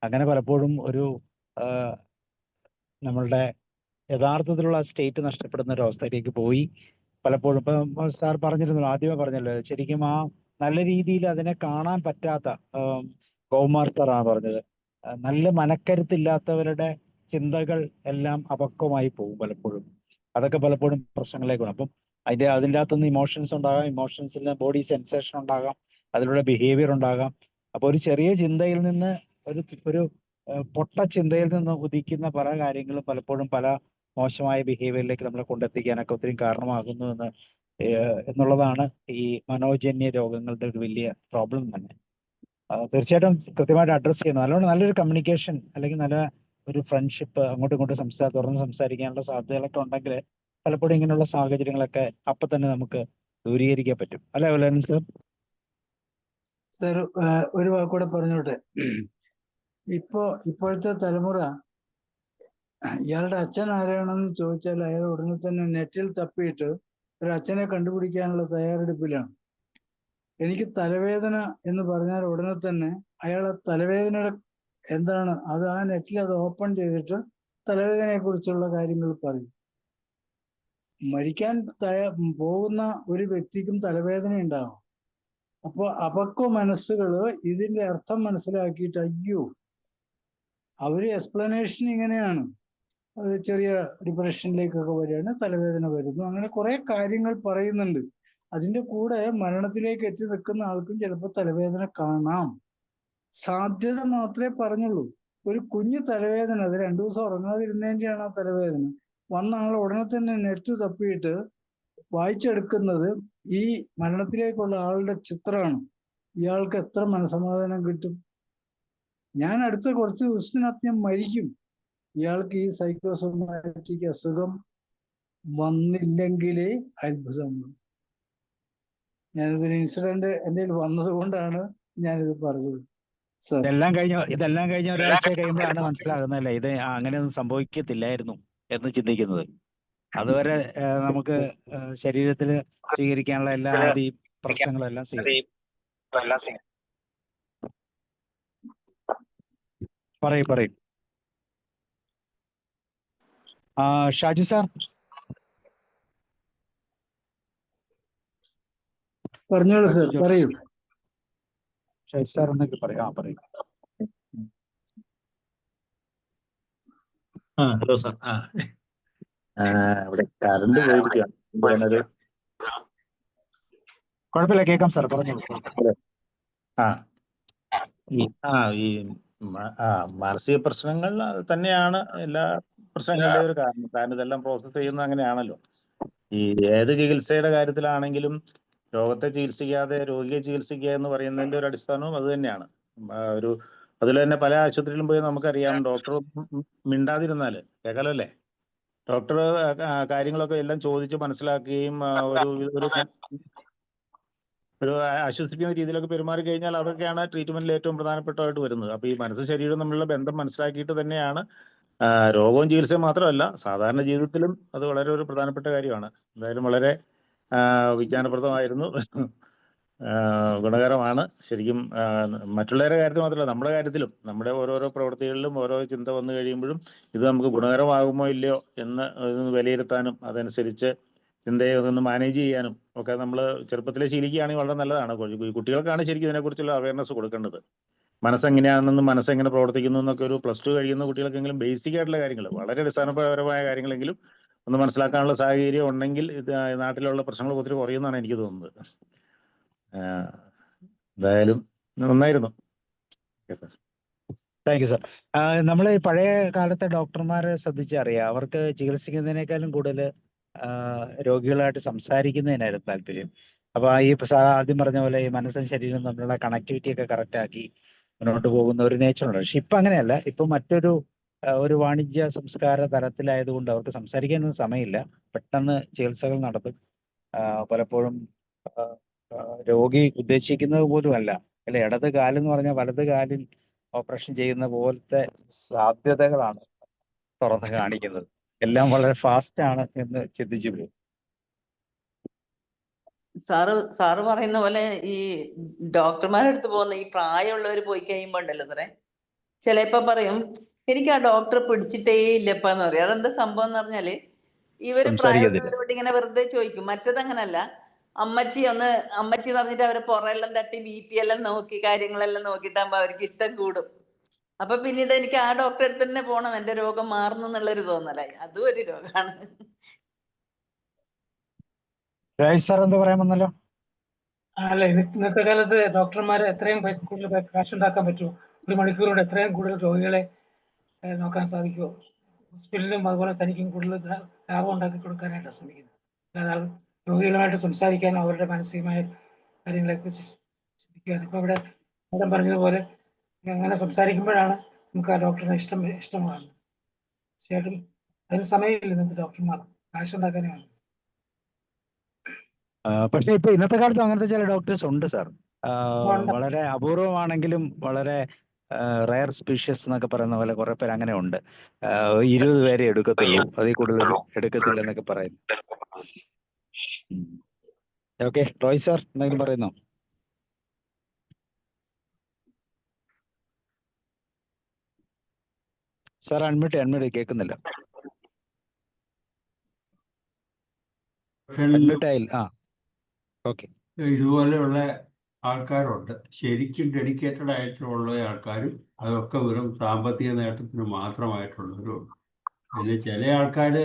അങ്ങനെ പലപ്പോഴും ഒരു നമ്മളുടെ യഥാർത്ഥത്തിലുള്ള സ്റ്റേറ്റ് നഷ്ടപ്പെടുന്ന ഒരു അവസ്ഥയിലേക്ക് പോയി. പലപ്പോഴും ഇപ്പം സാർ പറഞ്ഞിരുന്നു, ആദ്യമേ പറഞ്ഞല്ലോ, ശരിക്കും ആ നല്ല രീതിയിൽ അതിനെ കാണാൻ പറ്റാത്ത, ഗോകുമാർ സാറാണ് പറഞ്ഞത്, നല്ല മനക്കരുത്തില്ലാത്തവരുടെ ചിന്തകൾ എല്ലാം അപക്വമായി പോകും പലപ്പോഴും. അതൊക്കെ പലപ്പോഴും പ്രശ്നങ്ങളിലേക്കാണ്. അപ്പം അതിൻ്റെ അകത്തുനിന്ന് ഇമോഷൻസ് ഉണ്ടാകാം, ഇമോഷൻസിൽ ബോഡി സെൻസേഷൻ ഉണ്ടാകാം, അതിലൂടെ ബിഹേവിയർ ഉണ്ടാകാം. അപ്പോൾ ഒരു ചെറിയ ചിന്തയിൽ നിന്ന് ഒരു പൊട്ട ചിന്തയിൽ നിന്ന് ഉദിക്കുന്ന പല കാര്യങ്ങളും പലപ്പോഴും പല മോശമായ ബിഹേവിയറിലേക്ക് നമ്മളെ കൊണ്ടെത്തിക്കാനൊക്കെ ഒത്തിരി കാരണമാകുന്നു എന്നുള്ളതാണ് ഈ മനോജന്യ രോഗങ്ങളുടെ ഒരു വലിയ പ്രോബ്ലം തന്നെ. തീർച്ചയായിട്ടും കൃത്യമായിട്ട് അഡ്രസ്സ് ചെയ്യണം. നല്ലോണം നല്ലൊരു കമ്മ്യൂണിക്കേഷൻ അല്ലെങ്കിൽ നല്ല ഒരു ഫ്രണ്ട്ഷിപ്പ്, അങ്ങോട്ടും ഇങ്ങോട്ടും തുറന്ന് സംസാരിക്കാനുള്ള സാധ്യതകളൊക്കെ ഉണ്ടെങ്കിൽ പലപ്പോഴും ഇങ്ങനെയുള്ള സാഹചര്യങ്ങളൊക്കെ അപ്പൊ തന്നെ നമുക്ക് ദൂരീകരിക്കാൻ പറ്റും. അല്ലെ വല്ലൻ സർ? സർ, ഒരു വാക്കൂടെ പറഞ്ഞോട്ടെ. ഇപ്പോഴത്തെ തലമുറ ഇയാളുടെ അച്ഛൻ ആരാണെന്ന് ചോദിച്ചാൽ അയാൾ ഉടനെ തന്നെ നെറ്റിൽ തപ്പിയിട്ട് ഒരു അച്ഛനെ കണ്ടുപിടിക്കാനുള്ള തയ്യാറെടുപ്പിലാണ്. എനിക്ക് തലവേദന എന്ന് പറഞ്ഞാൽ ഉടനെ തന്നെ അയാളെ തലവേദനയുടെ എന്താണ് അത് ആ നെറ്റിൽ അത് ഓപ്പൺ ചെയ്തിട്ട് തലവേദനയെ കുറിച്ചുള്ള കാര്യങ്ങൾ പറയും. മരിക്കാൻ പോകുന്ന ഒരു വ്യക്തിക്കും തലവേദന ഉണ്ടാവും. അപ്പോൾ അപക്വ മനസ്സുകള് ഇതിന്റെ അർത്ഥം മനസ്സിലാക്കിയിട്ട് അയ്യോ, അവര് എക്സ്പ്ലനേഷൻ ഇങ്ങനെയാണ്, അത് ചെറിയ ഡിപ്രഷനിലേക്കൊക്കെ വരികയാണ്, തലവേദന വരുന്നു, അങ്ങനെ കുറെ കാര്യങ്ങൾ പറയുന്നുണ്ട്. അതിന്റെ കൂടെ മരണത്തിലേക്ക് എത്തി നിൽക്കുന്ന ആൾക്കും ചിലപ്പോൾ തലവേദന കാണാം. സാധ്യത മാത്രമേ പറഞ്ഞുള്ളൂ. ഒരു കുഞ്ഞു തലവേദന, അത് 2 ദിവസം ഉറങ്ങാതിരുന്നതിൻ്റെയാണ് ആ തലവേദന. വന്ന ആൾ ഉടനെ തന്നെ നെറ്റ് തപ്പിയിട്ട് വായിച്ചെടുക്കുന്നത് ഈ മരണത്തിലേക്കുള്ള ആളുടെ ചിത്രമാണ്. ഇയാൾക്ക് എത്ര മനസമാധാനം കിട്ടും? ഞാൻ അടുത്ത കുറച്ച് ദിവസത്തിനകത്ത് ഞാൻ മരിക്കും, ഇയാൾക്ക് ഈ സൈക്കോസൊമാറ്റിക് അസുഖം വന്നില്ലെങ്കിലേ അത്ഭുതമാണ്. ഞാനിതൊരു ഇൻസിഡന്റ് എൻ്റെ വന്നത് കൊണ്ടാണ് ഞാനിത് പറഞ്ഞത്. ഇതെല്ലാം കഴിഞ്ഞ ഒരാഴ്ച കഴിയുമ്പോഴാണ് മനസ്സിലാകുന്നതല്ലേ ഇത് അങ്ങനെയൊന്നും സംഭവിക്കത്തില്ലായിരുന്നു എന്ന് ചിന്തിക്കുന്നത്. അതുവരെ നമുക്ക് ശരീരത്തിൽ സ്വീകരിക്കാനുള്ള എല്ലാ ആദി പ്രശ്നങ്ങളും എല്ലാം പറയും. ഷാജു സാർ പറഞ്ഞോളൂ സാർ, പറയൂ. ഷാജു സാർ എന്നൊക്കെ പറയും. Hello sir. ഇവിടെ കറണ്ട് പോയിരിക്കുകയാണ്. കുഴപ്പമില്ല, കേൾക്കാം സാർ, പറഞ്ഞോളൂ. ഈ മാനസിക പ്രശ്നങ്ങൾ തന്നെയാണ് എല്ലാ പ്രശ്നങ്ങളുടെയും ഒരു കാരണം ഇതെല്ലാം പ്രോസസ്സ് ചെയ്യുന്നത് അങ്ങനെയാണല്ലോ. ഈ ഏത് ചികിത്സയുടെ കാര്യത്തിലാണെങ്കിലും രോഗത്തെ ചികിത്സിക്കാതെ രോഗിയെ ചികിത്സിക്കുക എന്ന് പറയുന്നതിന്റെ ഒരു അടിസ്ഥാനവും അത് തന്നെയാണ്. അതിൽ തന്നെ പല ആശുപത്രിയിലും പോയി നമുക്കറിയാം, ഡോക്ടർ മിണ്ടാതിരുന്നാല് കേൾക്കാലോ അല്ലേ, ഡോക്ടർ കാര്യങ്ങളൊക്കെ എല്ലാം ചോദിച്ച് മനസ്സിലാക്കുകയും ഒരു ആശ്വസിപ്പിക്കുന്ന രീതിയിലൊക്കെ പെരുമാറി കഴിഞ്ഞാൽ അതൊക്കെയാണ് ട്രീറ്റ്മെന്റിൽ ഏറ്റവും പ്രധാനപ്പെട്ടതായിട്ട് വരുന്നത്. അപ്പൊ ഈ മനസ്സും ശരീരവും തമ്മിലുള്ള ബന്ധം മനസ്സിലാക്കിയിട്ട് തന്നെയാണ് രോഗവും ചികിത്സയും മാത്രമല്ല സാധാരണ ജീവിതത്തിലും അത് വളരെ ഒരു പ്രധാനപ്പെട്ട കാര്യമാണ്. എന്തായാലും വളരെ വിജ്ഞാനപ്രദമായിരുന്നു, ഗുണകരമാണ്. ശരിക്കും മറ്റുള്ളവരുടെ കാര്യത്തിൽ മാത്രമല്ല നമ്മുടെ കാര്യത്തിലും നമ്മുടെ ഓരോരോ പ്രവൃത്തികളിലും ഓരോ ചിന്ത വന്നു കഴിയുമ്പോഴും ഇത് നമുക്ക് ഗുണകരമാകുമോ ഇല്ലയോ എന്ന് വിലയിരുത്താനും അതനുസരിച്ച് ചിന്തയെ ഒന്ന് മാനേജ് ചെയ്യാനും ഒക്കെ നമ്മൾ ചെറുപ്പത്തിലെ ശീലിക്കുകയാണെങ്കിൽ വളരെ നല്ലതാണ്. കുട്ടികൾക്കാണ് ശരിക്കും ഇതിനെക്കുറിച്ചുള്ള അവയർനെസ് കൊടുക്കേണ്ടത്. മനസ്സെങ്ങനെയാണെന്നും മനസ്സെങ്ങനെ പ്രവർത്തിക്കുന്നു എന്നൊക്കെ ഒരു +2 കഴിയുന്ന കുട്ടികൾക്കെങ്കിലും ബേസിക് ആയിട്ടുള്ള കാര്യങ്ങൾ, വളരെ അടിസ്ഥാനപരമായ കാര്യങ്ങളെങ്കിലും ഒന്ന് മനസ്സിലാക്കാനുള്ള സാഹചര്യം ഉണ്ടെങ്കിൽ ഇത് നാട്ടിലുള്ള പ്രശ്നങ്ങൾ ഒത്തിരി കുറയുമെന്നാണ് എനിക്ക് തോന്നുന്നത്. എന്തായാലും നന്നായിരുന്നു. Thank you sir. നമ്മൾ പഴയ കാലത്തെ ഡോക്ടർമാരെ ശ്രദ്ധിച്ചറിയാം, അവർക്ക് ചികിത്സിക്കുന്നതിനേക്കാളും കൂടുതൽ രോഗികളായിട്ട് സംസാരിക്കുന്നതിനായിരുന്നു താല്പര്യം. അപ്പൊ ഈ ആദ്യം പറഞ്ഞ പോലെ ഈ മനസ്സും ശരീരവും തമ്മിലുള്ള കണക്ടിവിറ്റി ഒക്കെ കറക്റ്റ് ആക്കി മുന്നോട്ട് പോകുന്ന ഒരു നേച്ചറുണ്ട്. പക്ഷെ ഇപ്പൊ അങ്ങനെയല്ല. ഇപ്പൊ മറ്റൊരു വാണിജ്യ സംസ്കാര തലത്തിലായതുകൊണ്ട് അവർക്ക് സംസാരിക്കാനൊന്നും സമയമില്ല, പെട്ടെന്ന് ചികിത്സകൾ നടത്തും. പലപ്പോഴും രോഗി ഉദ്ദേശിക്കുന്നത് പോലും അല്ല, അല്ലെ, ഇടത് കാലെന്ന് പറഞ്ഞാൽ വലത് കാലിൽ ഓപ്പറേഷൻ ചെയ്യുന്ന പോലത്തെ സാധ്യതകളാണ് തുറന്ന് കാണിക്കുന്നത്. എല്ലാം വളരെ ഫാസ്റ്റ് ആണ് എന്ന് ചിന്തിച്ചു പോകും. സാറ് പറയുന്ന പോലെ ഈ ഡോക്ടർമാരുടെ അടുത്ത് പോകുന്ന ഈ പ്രായമുള്ളവർ പോയി കഴിയുമ്പോ ഉണ്ടല്ലോ സാറേ, ചിലപ്പോ പറയും എനിക്ക് ആ ഡോക്ടറെ പിടിച്ചിട്ടേ ഇല്ലപ്പാന്ന് പറയും. അതെന്താ സംഭവം എന്ന് പറഞ്ഞാല് ഇവര് പ്രായമുള്ളവരോട് ഇങ്ങനെ വെറുതെ ചോദിക്കും. മറ്റത് അങ്ങനല്ല, അമ്മച്ചി എന്ന് പറഞ്ഞിട്ട് അവരെ പുറമെല്ലാം തട്ടി BP എല്ലാം നോക്കി കാര്യങ്ങളെല്ലാം നോക്കിയിട്ടാകുമ്പോ അവർക്ക് ഇഷ്ടം കൂടും. അപ്പൊ പിന്നീട് എനിക്ക് ആ ഡോക്ടറെ അടുത്ത് തന്നെ പോകണം, എന്റെ രോഗം മാറുന്നു എന്നുള്ളൊരു തോന്നലായി. അതും ഒരു രോഗമാണ്. സാർ എന്താ പറയാൻ വന്നല്ലോ? അല്ല, ഇന്നത്തെ കാലത്ത് ഡോക്ടർമാർ എത്രയും കൂടുതൽ കാശ് ഉണ്ടാക്കാൻ പറ്റുമോ, 1 മണിക്കൂർ കൊണ്ട് എത്രയും കൂടുതൽ രോഗികളെ നോക്കാൻ സാധിക്കുമോ, ഹോസ്പിറ്റലിലും അതുപോലെ തനിക്കും കൂടുതൽ ലാഭം ഉണ്ടാക്കി കൊടുക്കാനായിട്ടാണ് ശ്രമിക്കുന്നത്. അല്ലാതെ രോഗികളുമായിട്ട് സംസാരിക്കാനോ അവരുടെ മാനസികമായ കാര്യങ്ങളെക്കുറിച്ച് ചിന്തിക്കുക. ഇപ്പോൾ ഇവിടെ മാഡം പറഞ്ഞതുപോലെ അങ്ങനെ സംസാരിക്കുമ്പോഴാണ് നമുക്ക് ആ ഡോക്ടറിനെ ഇഷ്ടമാകുന്നത്. തീർച്ചയായിട്ടും അതിന് സമയമില്ല ഇന്നത്തെ ഡോക്ടർമാർ, കാശുണ്ടാക്കാനേ ആണ്. പക്ഷെ ഇപ്പൊ ഇന്നത്തെ കാലത്ത് അങ്ങനത്തെ ചില ഡോക്ടേഴ്സ് ഉണ്ട് സാർ. ഉണ്ട്. വളരെ അപൂർവമാണെങ്കിലും വളരെ റയർ സ്പീഷ്യസ് എന്നൊക്കെ പറയുന്ന പോലെ കുറെ പേര് അങ്ങനെ ഉണ്ട്. 20 പേരെ എടുക്കത്തുള്ളൂ, അതിൽ കൂടുതൽ എടുക്കത്തില്ല എന്നൊക്കെ പറയുന്നു. ഓക്കെ, റോയ് സാർ എന്തെങ്കിലും പറയുന്നോ? സാർ അൺമ്യൂട്ട് കേൾക്കുന്നില്ല. അൺമ്യൂട്ട് ആയില്ല. ഓക്കെ. ഇതുപോലെയുള്ള ആൾക്കാരുണ്ട്, ശരിക്കും ഡെഡിക്കേറ്റഡ് ആയിട്ടുള്ള ആൾക്കാരും അതൊക്കെ വെറും സാമ്പത്തിക നേട്ടത്തിന് മാത്രമായിട്ടുള്ളവരും. പിന്നെ ചില ആൾക്കാർ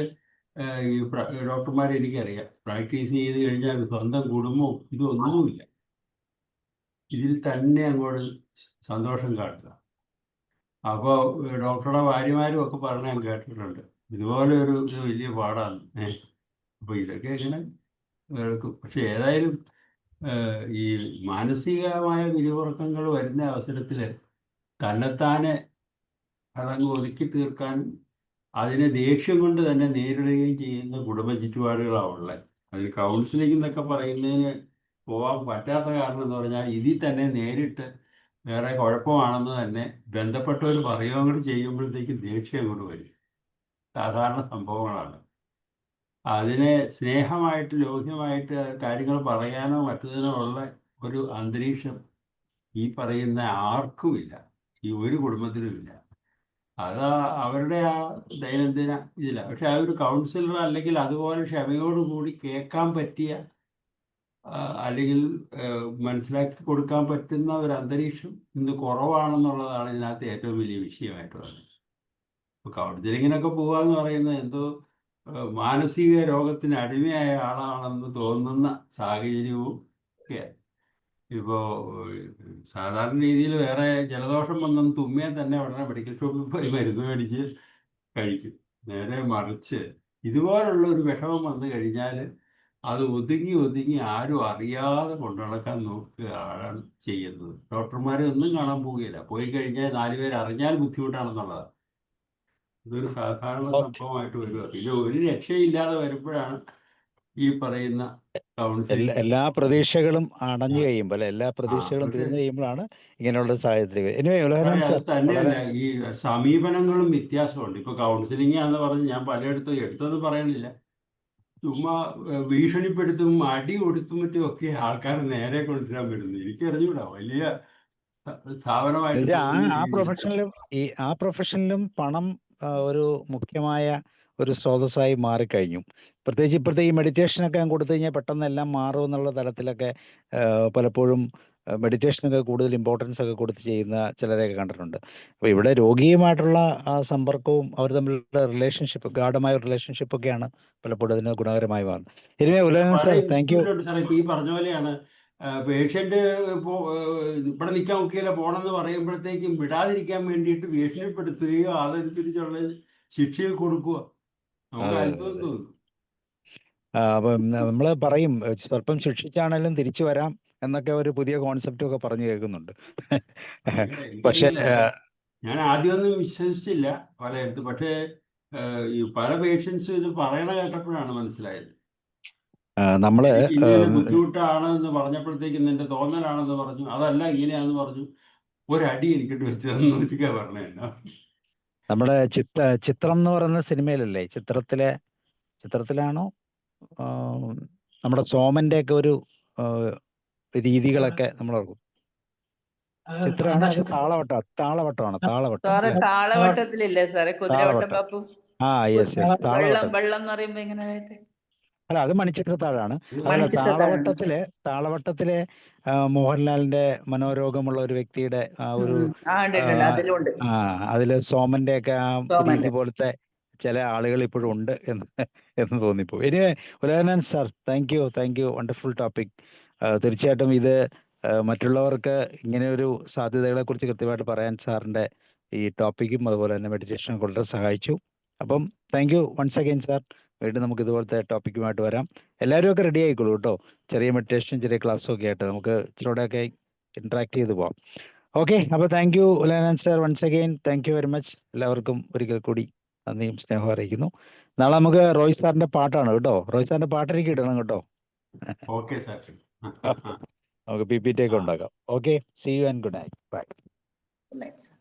ഈ ഡോക്ടർമാരെ എനിക്കറിയാം, പ്രാക്ടീസ് ചെയ്ത് കഴിഞ്ഞാൽ സ്വന്തം കുടുംബവും ഇതൊന്നുമില്ല, ഇതിൽ തന്നെ അങ്ങോട്ട് സന്തോഷം കാട്ടുക. അപ്പോൾ ഡോക്ടറുടെ ഭാര്യമാരും ഒക്കെ പറഞ്ഞ് ഞാൻ കേട്ടിട്ടുണ്ട്, ഇതുപോലെ ഒരു ഇത് വലിയ പാടാണ്. അപ്പോൾ ഇതൊക്കെ എങ്ങനെ കേൾക്കും. പക്ഷെ ഏതായാലും ഈ മാനസികമായ പിരിമുറുക്കങ്ങൾ വരുന്ന അവസരത്തിൽ തന്നെത്താനെ അതങ്ങ് ഒതുക്കി തീർക്കാൻ അതിനെ ദേഷ്യം കൊണ്ട് തന്നെ നേരിടുകയും ചെയ്യുന്ന കുടുംബ ചുറ്റുപാടുകളാണ് ഉള്ളത്. അതിൽ കൗൺസിലിംഗ് എന്നൊക്കെ പറയുന്നതിന് പോകാൻ പറ്റാത്ത കാരണം എന്ന് പറഞ്ഞാൽ ഇതിൽ തന്നെ നേരിട്ട് വേറെ കുഴപ്പമാണെന്ന് തന്നെ ബന്ധപ്പെട്ടവർ പറയുകയും കൂടി ചെയ്യുമ്പോഴത്തേക്കും ദേഷ്യം അങ്ങോട്ട് വരും. സാധാരണ സംഭവങ്ങളാണ്. അതിനെ സ്നേഹമായിട്ട് ലോഹ്യമായിട്ട് കാര്യങ്ങൾ പറയാനോ മറ്റതിനോ ഉള്ള ഒരു അന്തരീക്ഷം ഈ പറയുന്ന ആർക്കുമില്ല, ഈ ഒരു കുടുംബത്തിനും ഇല്ല. അത് അവരുടെ ആ ദൈനംദിന ഇതില്ല. പക്ഷെ ആ ഒരു കൗൺസിലർ അല്ലെങ്കിൽ അതുപോലെ ക്ഷമയോടുകൂടി കേൾക്കാൻ പറ്റിയ അല്ലെങ്കിൽ മനസ്സിലാക്കി കൊടുക്കാൻ പറ്റുന്ന ഒരു അന്തരീക്ഷം ഇന്ന് കുറവാണെന്നുള്ളതാണ് ഇതിനകത്ത് ഏറ്റവും വലിയ വിഷയമായിട്ടുള്ളത്. ഇപ്പോൾ കൗൺസിലിങ്ങിനൊക്കെ പോകാന്ന് പറയുന്നത് എന്തോ മാനസിക രോഗത്തിന് അടിമയായ ആളാണെന്ന് തോന്നുന്ന സാഹചര്യവും ഒക്കെ. ഇപ്പോൾ സാധാരണ രീതിയിൽ വേറെ ജലദോഷം വന്നെന്ന് തുമ്മിയാൽ തന്നെ ഉടനെ മെഡിക്കൽ ഷോപ്പിൽ പോയി മരുന്ന് മേടിച്ച് കഴിക്കും. നേരെ മറിച്ച് ഇതുപോലുള്ള ഒരു വിഷമം വന്നു കഴിഞ്ഞാൽ അത് ഒതുങ്ങി ആരും അറിയാതെ കൊണ്ടു നടക്കാൻ നോക്കുകയാണ് ചെയ്യുന്നത്. ഡോക്ടർമാരെ ഒന്നും കാണാൻ പോവുകയില്ല, പോയി കഴിഞ്ഞാൽ 4 പേര് അറിഞ്ഞാൽ ബുദ്ധിമുട്ടാണെന്നുള്ളതാണ്. ഇതൊരു സാധാരണ സംഭവമായിട്ട് വരിക. പിന്നെ ഒരു രക്ഷയില്ലാതെ വരുമ്പോഴാണ് ഈ പറയുന്ന കൗൺസിലിംഗ്. എല്ലാ പ്രതീക്ഷകളും അടഞ്ഞു കഴിയുമ്പോൾ, എല്ലാ പ്രതീക്ഷകളും തീർന്നു കഴിയുമ്പോഴാണ് ഇങ്ങനെയുള്ള സാഹചര്യം. അത് തന്നെയല്ല, ഈ സമീപനങ്ങളും വ്യത്യാസമുണ്ട്. ഇപ്പൊ കൗൺസിലിംഗ് ആണെന്ന് പറഞ്ഞ് ഞാൻ പലയിടത്തും എടുത്തൊന്നും പറയണില്ല, ചുമ്മാ ഭീഷണിപ്പെടുത്തും അടി കൊടുത്തും മറ്റും ഒക്കെ ആൾക്കാർ നേരെ കൊണ്ടുവരാൻ വരുന്നു. എനിക്കറിഞ്ഞൂടാ, വലിയ സ്ഥാപനമായിട്ട് ആ പ്രൊഫഷനിലും പണം ഒരു മുഖ്യമായ ഒരു സ്രോതസ്സായി മാറിക്കഴിഞ്ഞു. പ്രത്യേകിച്ച് ഇപ്പോഴത്തെ ഈ മെഡിറ്റേഷനൊക്കെ കൊടുത്തു കഴിഞ്ഞാൽ പെട്ടെന്ന് എല്ലാം മാറും എന്നുള്ള തലത്തിലൊക്കെ പലപ്പോഴും മെഡിറ്റേഷനൊക്കെ കൂടുതൽ ഇമ്പോർട്ടൻസ് ഒക്കെ കൊടുത്ത് ചെയ്യുന്ന ചിലരെയൊക്കെ കണ്ടിട്ടുണ്ട്. അപ്പോൾ ഇവിടെ രോഗിയുമായിട്ടുള്ള ആ സമ്പർക്കവും അവർ തമ്മിലുള്ള റിലേഷൻഷിപ്പ്, ഗാഢമായ റിലേഷൻഷിപ്പ് ഒക്കെയാണ് പലപ്പോഴും അതിന് ഗുണകരമായി മാറുന്നത്. Thank you. ഈ പറഞ്ഞ പോലെയാണ്, പേഷ്യന്റ് ഇവിടെ നിൽക്കാൻ നോക്കിയാലോ പോണെന്ന് പറയുമ്പോഴത്തേക്കും വിടാതിരിക്കാൻ വേണ്ടിയിട്ട് ഭീഷണിപ്പെടുത്തുകയോ അതനുസരിച്ചുള്ള ശിക്ഷയും കൊടുക്കുക. നമുക്ക് അത്ഭുതം തോന്നും. അപ്പം നമ്മൾ പറയും സ്വല്പം ശിക്ഷിച്ചാണെങ്കിലും തിരിച്ചു വരാം എന്നൊക്കെ ഒരു പുതിയ കോൺസെപ്റ്റും ഒക്കെ പറഞ്ഞു കേൾക്കുന്നുണ്ട്. പക്ഷെ ഞാൻ ആദ്യമൊന്നും വിശ്വസിച്ചില്ല പലയിടത്തും. പക്ഷേ ഈ പല പേഷ്യൻസും ഇത് പറയണ കേട്ടപ്പോഴാണ് മനസ്സിലായത്. നമ്മള് ബുദ്ധിമുട്ടാണ് എന്ന് പറഞ്ഞപ്പോഴത്തേക്കും നിന്റെ തോന്നലാണെന്ന് പറഞ്ഞു, അതല്ല ഇങ്ങനെയാന്ന് പറഞ്ഞു, ഒരടി എനിക്കിട്ട് വെച്ച് തന്നൊക്കെ പറഞ്ഞ. നമ്മുടെ ചിത്രം എന്ന് പറയുന്ന സിനിമയിലല്ലേ, ചിത്രത്തിലാണോ നമ്മുടെ സോമന്റെ ഒക്കെ ഒരു രീതികളൊക്കെ നമ്മൾ ഓർക്കും. ചിത്രമാണ് അത്? താളവട്ടമാണ്. താളവട്ടത്തിലില്ലേ സാറേ കുതിരവട്ടം പാപ്പു? വെള്ളം വെള്ളം എന്ന് പറയുമ്പോ ഇങ്ങനെ അല്ല, അത് മണിച്ചിത്രത്താഴാണ്. അതല്ല, മണിച്ചിത്രത്താഴാണ്. താളവട്ടത്തിലെ മോഹൻലാലിന്റെ മനോരോഗമുള്ള ഒരു വ്യക്തിയുടെ ആ ഒരു ഉണ്ട് അതിലുണ്ട്. അതില് സോമന്റെ ഒക്കെ ആ സോമന്റെ. രീതി പോലത്തെ ചില ആളുകൾ ഇപ്പോഴും ഉണ്ട് എന്ന് തോന്നിപ്പോ. Anyway, Ulahannan sir, thank you, wonderful topic. തീർച്ചയായിട്ടും ഇത് മറ്റുള്ളവർക്ക് ഇങ്ങനെ ഒരു സാധ്യതകളെ കുറിച്ച് കൃത്യമായിട്ട് പറയാൻ സാറിന്റെ ഈ ടോപ്പിക്കും അതുപോലെ തന്നെ മെഡിറ്റേഷനും വളരെ സഹായിച്ചു. അപ്പം thank you once again sir. വീണ്ടും നമുക്ക് ഇതുപോലത്തെ ടോപ്പിക്കുമായിട്ട് വരാം. എല്ലാവരും ഒക്കെ റെഡി ആയിക്കോളൂ കേട്ടോ. ചെറിയ മെഡിറ്റേഷൻ, ചെറിയ ക്ലാസ്സും ഒക്കെ ആയിട്ട് നമുക്ക് ഇച്ചിരൂടെ ഒക്കെ ഇന്ററാക്ട് ചെയ്ത് പോവാം. ഓക്കെ, അപ്പോൾ thank you Ulahannan sir, once again thank you very much. എല്ലാവർക്കും ഒരിക്കൽ കൂടി നന്ദിയും സ്നേഹവും അറിയിക്കുന്നു. നാളെ നമുക്ക് റോയ് സാറിന്റെ പാട്ടാണ് കേട്ടോ. റോയ് സാറിന്റെ പാട്ട് എനിക്ക് ഇടണം കേട്ടോ. Okay sir. നമുക്ക് PPT ഒക്കെ ഉണ്ടാക്കാം. Okay, see you and good night. Bye. Good night, sir.